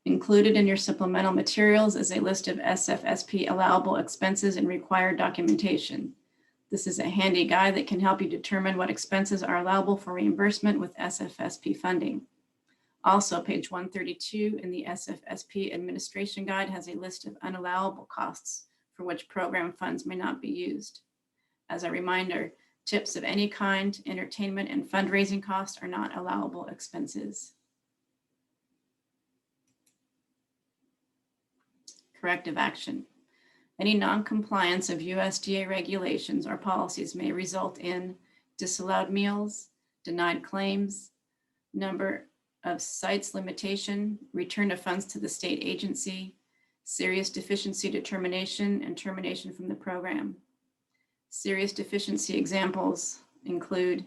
Included in your supplemental materials is a list of SFSP allowable expenses and required documentation. This is a handy guide that can help you determine what expenses are allowable for reimbursement with SFSP funding. Also, page 132 in the SFSP Administration Guide has a list of unallowable costs for which program funds may not be used. As a reminder, tips of any kind, entertainment, and fundraising costs are not allowable expenses. Corrective action. Any non-compliance of USDA regulations or policies may result in disallowed meals, denied claims, number of sites limitation, return of funds to the state agency, serious deficiency determination, and termination from the program. Serious deficiency examples include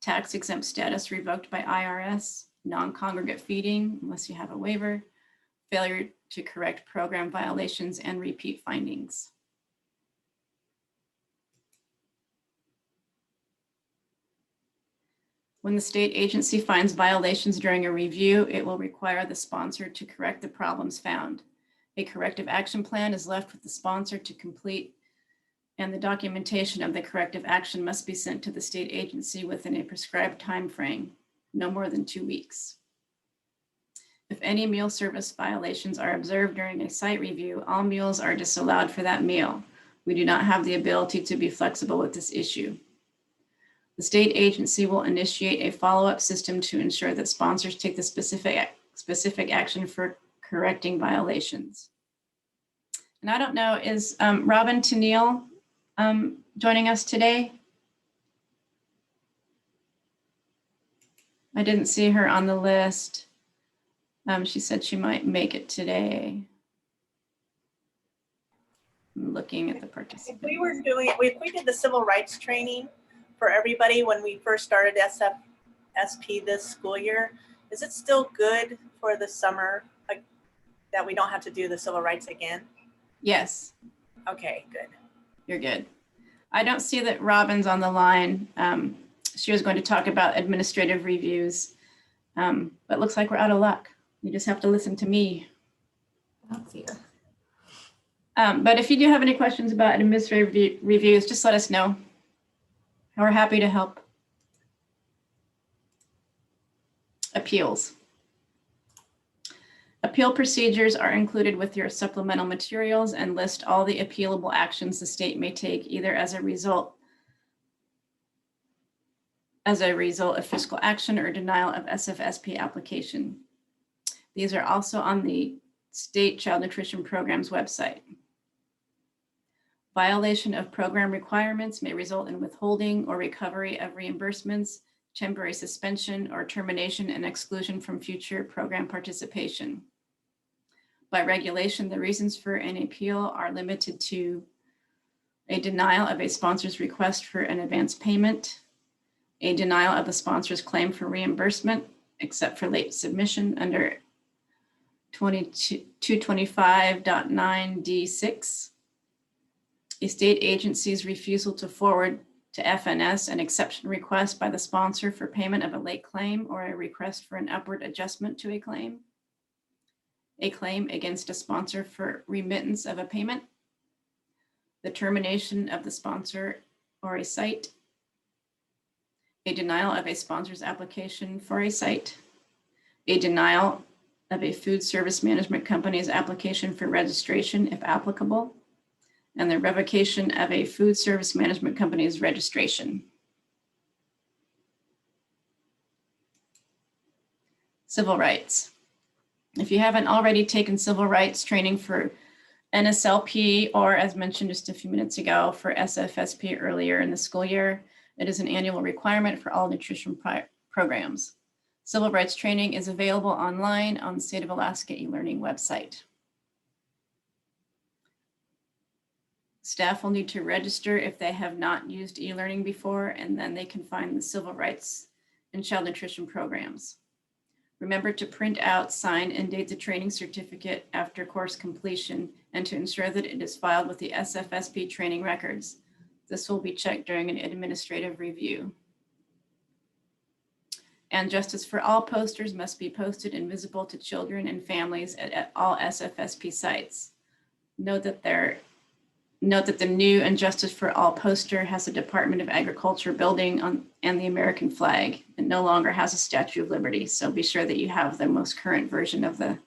tax exempt status revoked by IRS, non-congregate feeding, unless you have a waiver, failure to correct program violations, and repeat findings. When the state agency finds violations during a review, it will require the sponsor to correct the problems found. A corrective action plan is left with the sponsor to complete, and the documentation of the corrective action must be sent to the state agency within a prescribed time frame, no more than 2 weeks. If any meal service violations are observed during a site review, all meals are disallowed for that meal. We do not have the ability to be flexible with this issue. The state agency will initiate a follow-up system to ensure that sponsors take the specific action for correcting violations. And I don't know, is Robin Tennille joining us today? I didn't see her on the list. She said she might make it today. I'm looking at the participants. If we did the civil rights training for everybody when we first started SFSP this school year, is it still good for the summer, like, that we don't have to do the civil rights again? Yes. Okay, good. You're good. I don't see that Robin's on the line. She was going to talk about administrative reviews, but it looks like we're out of luck. You just have to listen to me. That's here. But if you do have any questions about administrative reviews, just let us know. We're happy to help. Appeals. Appeal procedures are included with your supplemental materials and list all the appealable actions the state may take, either as a result of fiscal action or denial of SFSP application. These are also on the State Child Nutrition Program's website. Violation of program requirements may result in withholding or recovery of reimbursements, temporary suspension, or termination and exclusion from future program participation. By regulation, the reasons for an appeal are limited to a denial of a sponsor's request for an advance payment, a denial of the sponsor's claim for reimbursement, except for late submission under 225.9D6, a state agency's refusal to forward to FNS an exception request by the sponsor for payment of a late claim or a request for an upward adjustment to a claim against a sponsor for remittance of a payment, the termination of the sponsor or a site, a denial of a sponsor's application for a site, a denial of a food service management company's application for registration, if applicable, and the revocation of a food service management company's registration. Civil rights. If you haven't already taken civil rights training for NSLP, or as mentioned just a few minutes ago, for SFSP earlier in the school year, it is an annual requirement for all nutrition programs. Civil rights training is available online on the State of Alaska e-learning website. Staff will need to register if they have not used e-learning before, and then they can find the civil rights and child nutrition programs. Remember to print out, sign, and date the training certificate after course completion, and to ensure that it is filed with the SFSP training records. This will be checked during an administrative review. And Justice for All posters must be posted and visible to children and families at all SFSP sites. Note that there Note that the new and Justice for All poster has a Department of Agriculture building and the American flag. It no longer has a Statue of Liberty. So be sure that you have the most current version of the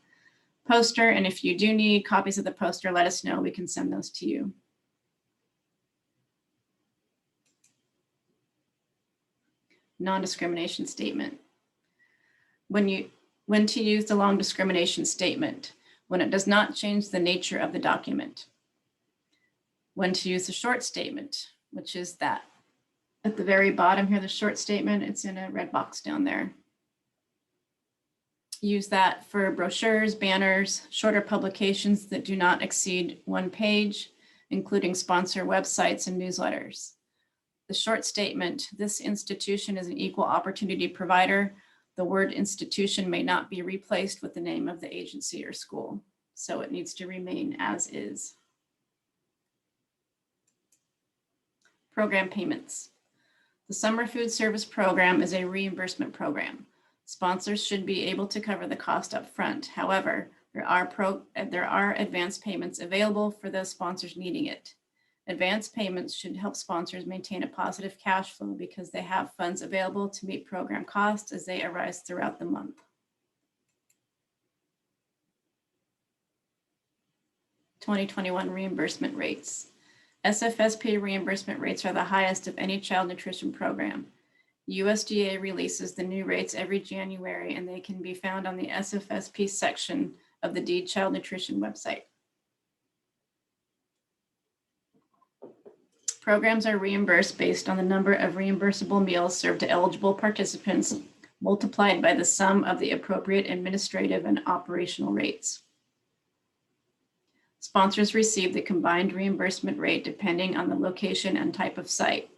poster. And if you do need copies of the poster, let us know. We can send those to you. Non-discrimination statement. When to use the long discrimination statement, when it does not change the nature of the document. When to use the short statement, which is that at the very bottom here, the short statement, it's in a red box down there. Use that for brochures, banners, shorter publications that do not exceed 1 page, including sponsor websites and newsletters. The short statement, this institution is an equal opportunity provider. The word institution may not be replaced with the name of the agency or school, so it needs to remain as is. Program payments. The Summer Food Service Program is a reimbursement program. Sponsors should be able to cover the cost up front. However, there are advance payments available for those sponsors needing it. Advance payments should help sponsors maintain a positive cash flow because they have funds available to meet program costs as they arise throughout the month. (2021) reimbursement rates. SFSP reimbursement rates are the highest of any child nutrition program. USDA releases the new rates every January, and they can be found on the SFSP section of the DEED Child Nutrition website. Programs are reimbursed based on the number of reimbursable meals served to eligible participants multiplied by the sum of the appropriate administrative and operational rates. Sponsors receive the combined reimbursement rate depending on the location and type of site.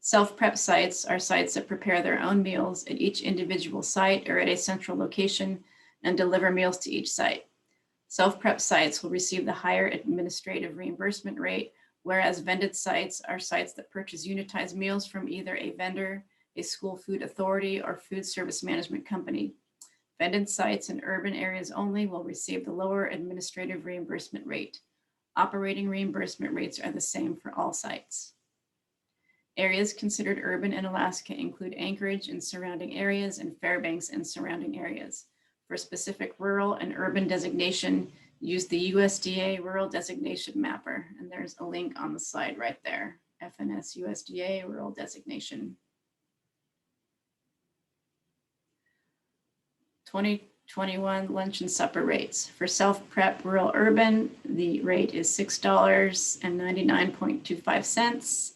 Self-prep sites are sites that prepare their own meals at each individual site or at a central location and deliver meals to each site. Self-prep sites will receive the higher administrative reimbursement rate, whereas vended sites are sites that purchase unitized meals from either a vendor, a school food authority, or food service management company. Vended sites in urban areas only will receive the lower administrative reimbursement rate. Operating reimbursement rates are the same for all sites. Areas considered urban in Alaska include Anchorage and surrounding areas and Fairbanks and surrounding areas. For specific rural and urban designation, use the USDA Rural Designation Mapper, and there's a link on the slide right there, FNS USDA Rural Designation. 2021 lunch and supper rates. For self-prep rural urban, the rate is $6.99.25.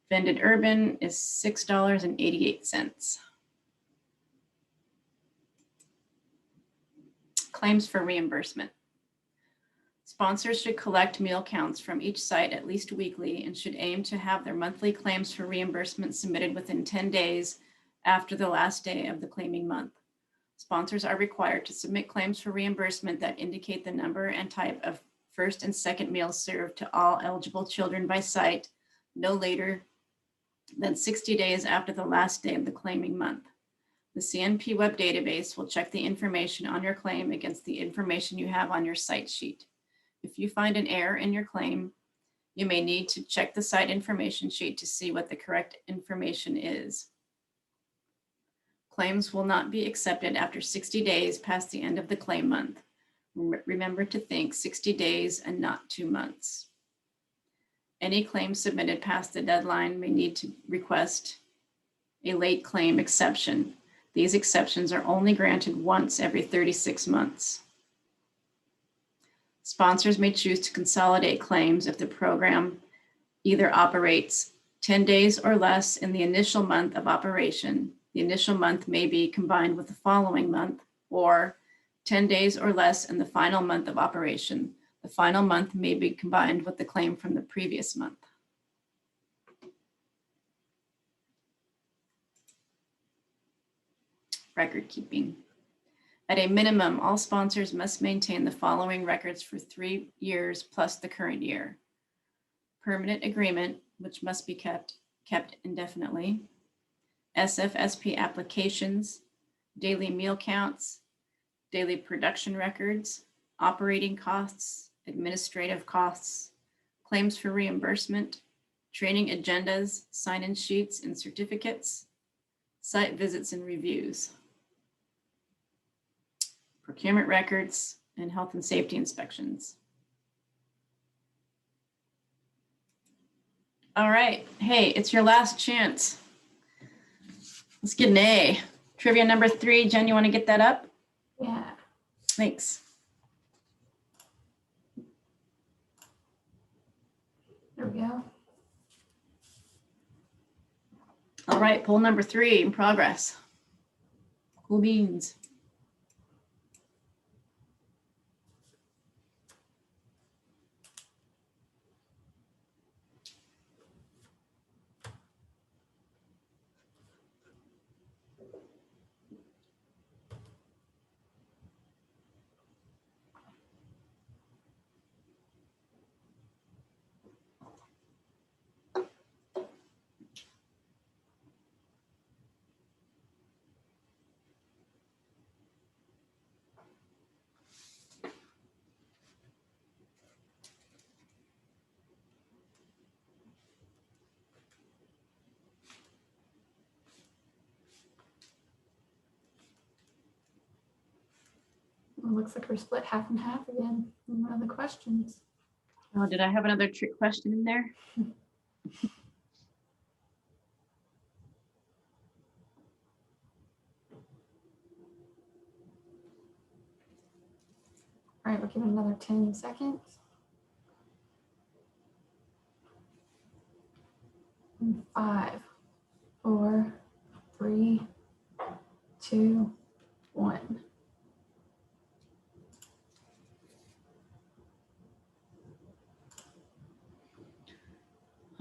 Vended urban is $6.88. Claims for reimbursement. Sponsors should collect meal counts from each site at least weekly and should aim to have their monthly claims for reimbursement submitted within 10 days after the last day of the claiming month. Sponsors are required to submit claims for reimbursement that indicate the number and type of first and second meals served to all eligible children by site no later than 60 days after the last day of the claiming month. The CNP web database will check the information on your claim against the information you have on your site sheet. If you find an error in your claim, you may need to check the site information sheet to see what the correct information is. Claims will not be accepted after 60 days past the end of the claim month. Remember to think 60 days and not 2 months. Any claim submitted past the deadline may need to request a late claim exception. These exceptions are only granted once every 36 months. Sponsors may choose to consolidate claims if the program either operates 10 days or less in the initial month of operation. The initial month may be combined with the following month, or 10 days or less in the final month of operation. The final month may be combined with the claim from the previous month. Record keeping. At a minimum, all sponsors must maintain the following records for 3 years plus the current year. Permanent agreement, which must be kept indefinitely. SFSP applications, daily meal counts, daily production records, operating costs, administrative costs, claims for reimbursement, training agendas, sign-in sheets and certificates, site visits and reviews, procurement records, and health and safety inspections. All right, hey, it's your last chance. Let's get an A. Trivia number 3, Jen, you want to get that up? Yeah. Thanks. There we go. All right, poll number 3 in progress. Cool beans. It looks like we're split half and half again in one of the questions. Oh, did I have another trick question in there? All right, we'll give it another 10 seconds. 5, 4, 3, 2, 1.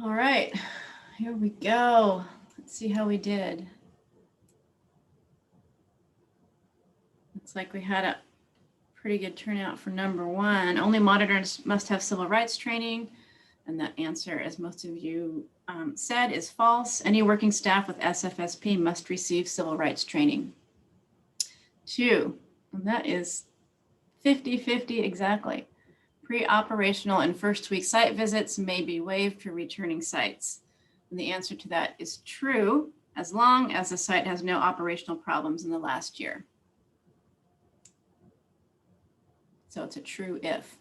All right, here we go. Let's see how we did. Looks like we had a pretty good turnout for number 1. Only monitors must have civil rights training. And that answer, as most of you said, is false. Any working staff with SFSP must receive civil rights training. 2, and that is 50-50 exactly. Pre-operational and first week site visits may be waived for returning sites. And the answer to that is true, as long as the site has no operational problems in the last year. So it's a true if.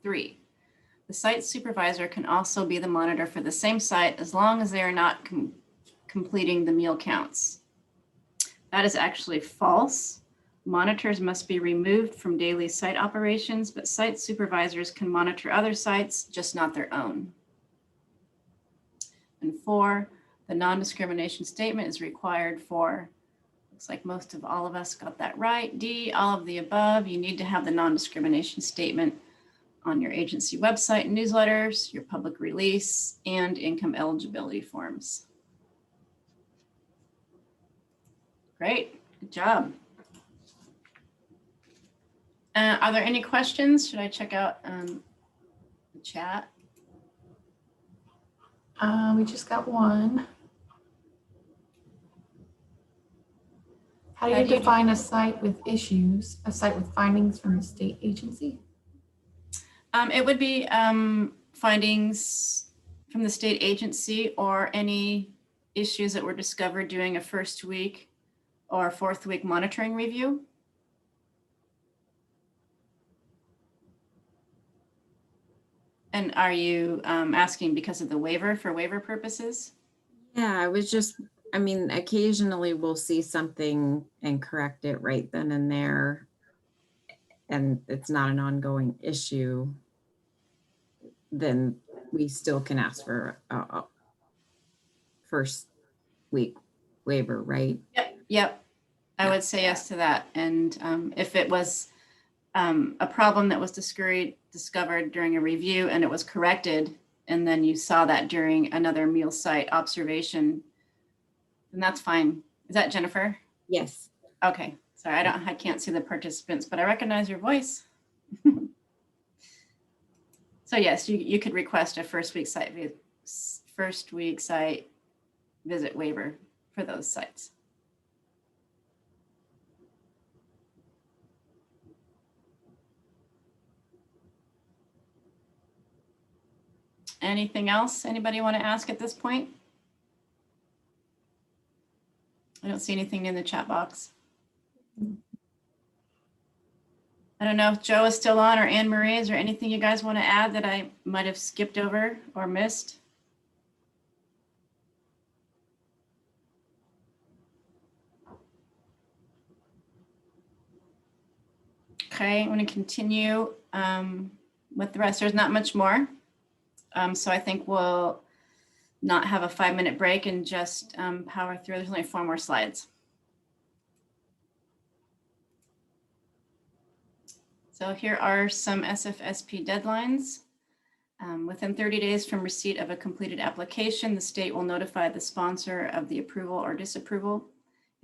3, the site supervisor can also be the monitor for the same site as long as they are not completing the meal counts. That is actually false. Monitors must be removed from daily site operations, but site supervisors can monitor other sites, just not their own. And 4, the non-discrimination statement is required for, looks like most of all of us got that right. D, all of the above. You need to have the non-discrimination statement on your agency website and newsletters, your public release, and income eligibility forms. Great, good job. Are there any questions? Should I check out the chat? We just got one. How do you define a site with issues, a site with findings from the state agency? It would be findings from the state agency or any issues that were discovered during a first week or fourth week monitoring review. And are you asking because of the waiver for waiver purposes? Yeah, I was just, I mean, occasionally we'll see something and correct it right then and there, and it's not an ongoing issue, then we still can ask for a first week waiver, right? Yep. I would say yes to that. And if it was a problem that was discovered during a review and it was corrected, and then you saw that during another meal site observation, then that's fine. Is that Jennifer? Yes. Okay. Sorry, I can't see the participants, but I recognize your voice. So yes, you could request a first week site visit waiver for those sites. Anything else anybody want to ask at this point? I don't see anything in the chat box. I don't know if Joe is still on or Anne Marie. Is there anything you guys want to add that I might have skipped over or missed? Okay, I'm going to continue with the rest. There's not much more. So I think we'll not have a 5-minute break and just power through. There's only 4 more slides. So here are some SFSP deadlines. Within 30 days from receipt of a completed application, the state will notify the sponsor of the approval or disapproval.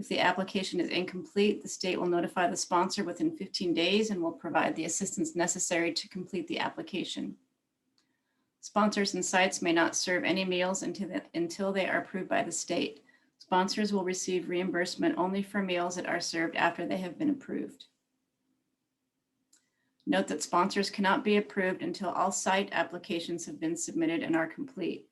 If the application is incomplete, the state will notify the sponsor within 15 days and will provide the assistance necessary to complete the application. Sponsors and sites may not serve any meals until they are approved by the state. Sponsors will receive reimbursement only for meals that are served after they have been approved. Note that sponsors cannot be approved until all site applications have been submitted and are complete.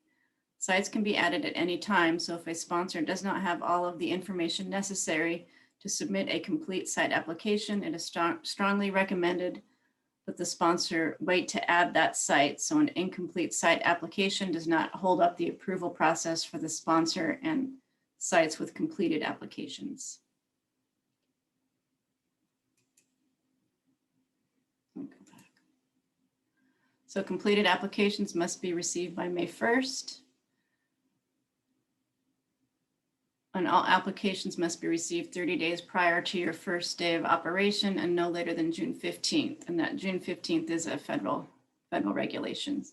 Sites can be added at any time, so if a sponsor does not have all of the information necessary to submit a complete site application, it is strongly recommended that the sponsor wait to add that site, so an incomplete site application does not hold up the approval process for the sponsor and sites with completed applications. So completed applications must be received by May 1st. And all applications must be received 30 days prior to your first day of operation and no later than June 15th. And that June 15th is a federal regulations.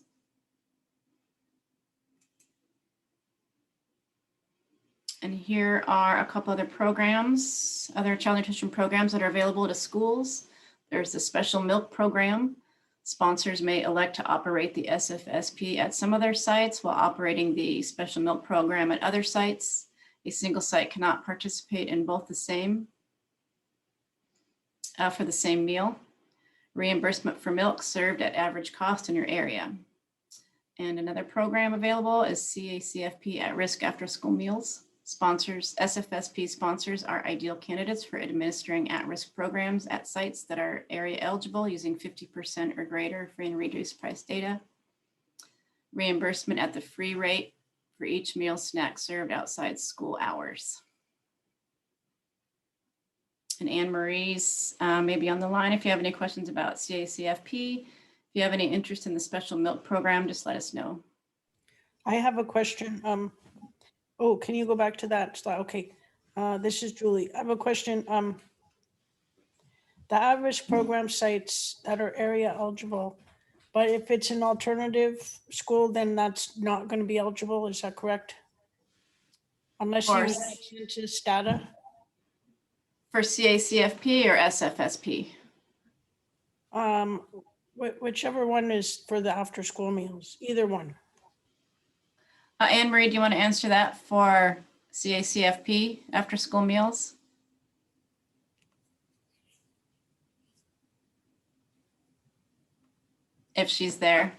And here are a couple other programs, other child nutrition programs that are available to schools. There's the special milk program. Sponsors may elect to operate the SFSP at some of their sites while operating the special milk program at other sites. A single site cannot participate in both the same for the same meal. Reimbursement for milk served at average cost in your area. And another program available is CACFP at risk after school meals. Sponsors, SFSP sponsors are ideal candidates for administering at-risk programs at sites that are area eligible using 50% or greater free and reduced price data. Reimbursement at the free rate for each meal snack served outside school hours. And Anne Marie's may be on the line if you have any questions about CACFP. If you have any interest in the special milk program, just let us know. I have a question. Oh, can you go back to that slide? Okay, this is Julie. I have a question. The average program sites that are area eligible, but if it's an alternative school, then that's not going to be eligible. Is that correct? Unless you census data. For CACFP or SFSP? Whichever one is for the after school meals, either one. Anne Marie, do you want to answer that for CACFP after school meals? If she's there.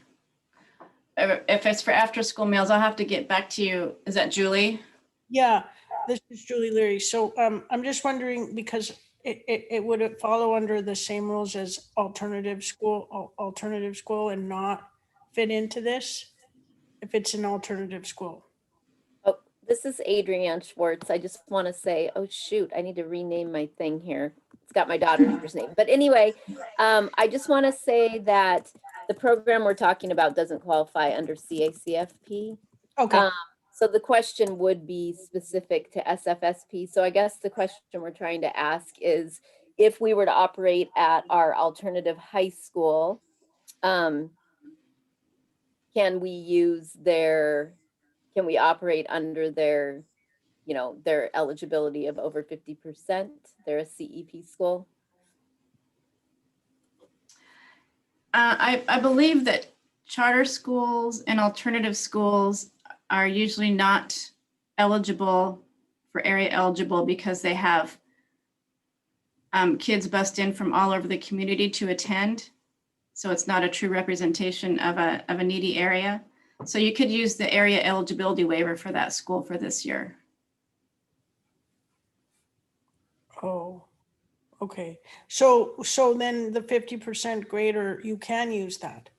If it's for after school meals, I'll have to get back to you. Is that Julie? Yeah, this is Julie Leary. So I'm just wondering, because it would follow under the same rules as alternative school and not fit into this if it's an alternative school. Oh, this is Adrienne Schwartz. I just want to say, oh shoot, I need to rename my thing here. It's got my daughter's name. But anyway, I just want to say that the program we're talking about doesn't qualify under CACFP. Okay. So the question would be specific to SFSP. So I guess the question we're trying to ask is, if we were to operate at our alternative high school, can we operate under their, their eligibility of over 50%? They're a CEP school. I believe that charter schools and alternative schools are usually not eligible for area eligible because they have kids bussed in from all over the community to attend. So it's not a true representation of a needy area. So you could use the area eligibility waiver for that school for this year. Oh, okay. So then the 50% greater, you can use that.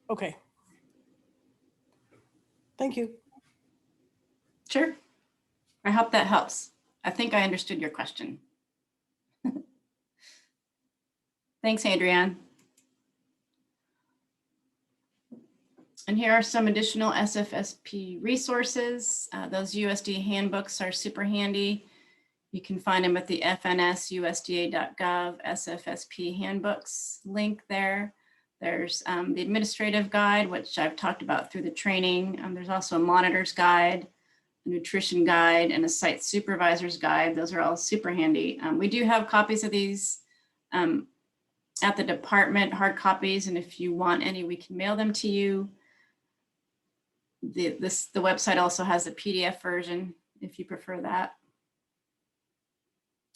Okay. Thank you. Sure. I hope that helps. I think I understood your question. Thanks, Adrienne. And here are some additional SFSP resources. Those USDA handbooks are super handy. You can find them at the fnsusda.gov SFSP handbooks link there. There's the administrative guide, which I've talked about through the training. There's also a monitor's guide, a nutrition guide, and a site supervisor's guide. Those are all super handy. We do have copies of these at the department, hard copies, and if you want any, we can mail them to you. The website also has a PDF version if you prefer that.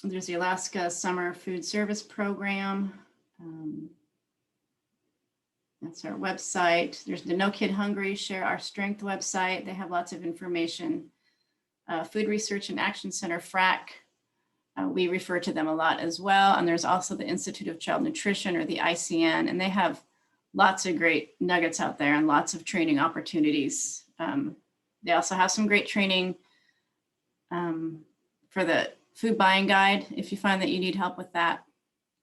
There's the Alaska Summer Food Service Program. That's our website. There's the No Kid Hungry, Share Our Strength website. They have lots of information. Food Research and Action Center, FRAC. We refer to them a lot as well. And there's also the Institute of Child Nutrition, or the ICN, and they have lots of great nuggets out there and lots of training opportunities. They also have some great training for the food buying guide. If you find that you need help with that,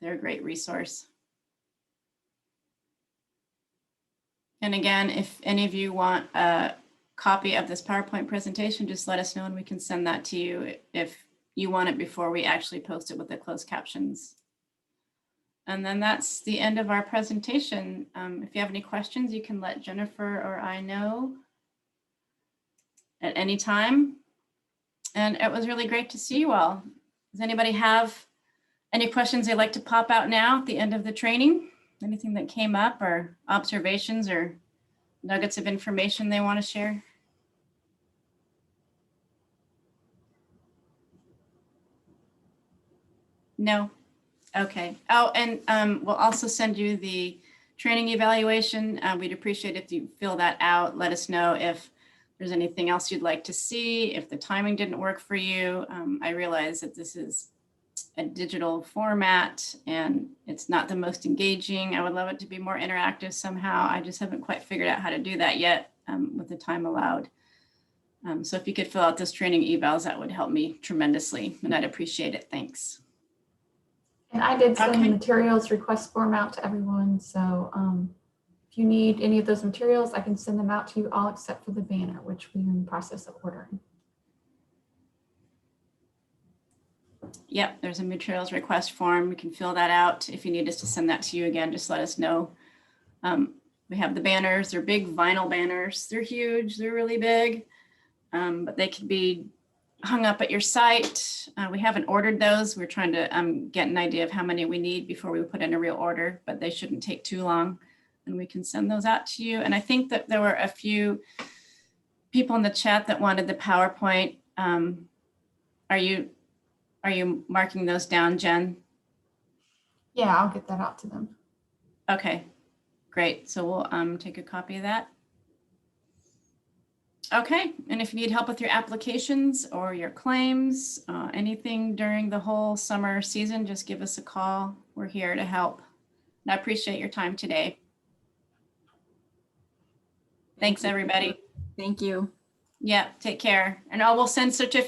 they're a great resource. And again, if any of you want a copy of this PowerPoint presentation, just let us know and we can send that to you if you want it before we actually post it with the closed captions. And then that's the end of our presentation. If you have any questions, you can let Jennifer or I know at any time. And it was really great to see you all. Does anybody have any questions they'd like to pop out now at the end of the training? Anything that came up, or observations or nuggets of information they want to share? No? Okay. Oh, and we'll also send you the training evaluation. We'd appreciate if you fill that out. Let us know if there's anything else you'd like to see, if the timing didn't work for you. I realize that this is a digital format and it's not the most engaging. I would love it to be more interactive somehow. I just haven't quite figured out how to do that yet with the time allowed. So if you could fill out those training evals, that would help me tremendously, and I'd appreciate it. Thanks. And I did send the materials request form out to everyone. So if you need any of those materials, I can send them out to you all except for the banner, which we're in the process of ordering. Yep, there's a materials request form. We can fill that out. If you need us to send that to you again, just let us know. We have the banners. They're big vinyl banners. They're huge. They're really big, but they can be hung up at your site. We haven't ordered those. We're trying to get an idea of how many we need before we put in a real order, but they shouldn't take too long, and we can send those out to you. And I think that there were a few people in the chat that wanted the PowerPoint. Are you marking those down, Jen? Yeah, I'll get that out to them. Okay, great. So we'll take a copy of that. Okay, and if you need help with your applications or your claims, anything during the whole summer season, just give us a call. We're here to help. And I appreciate your time today. Thanks, everybody. Thank you. Yeah, take care. And I will send certificates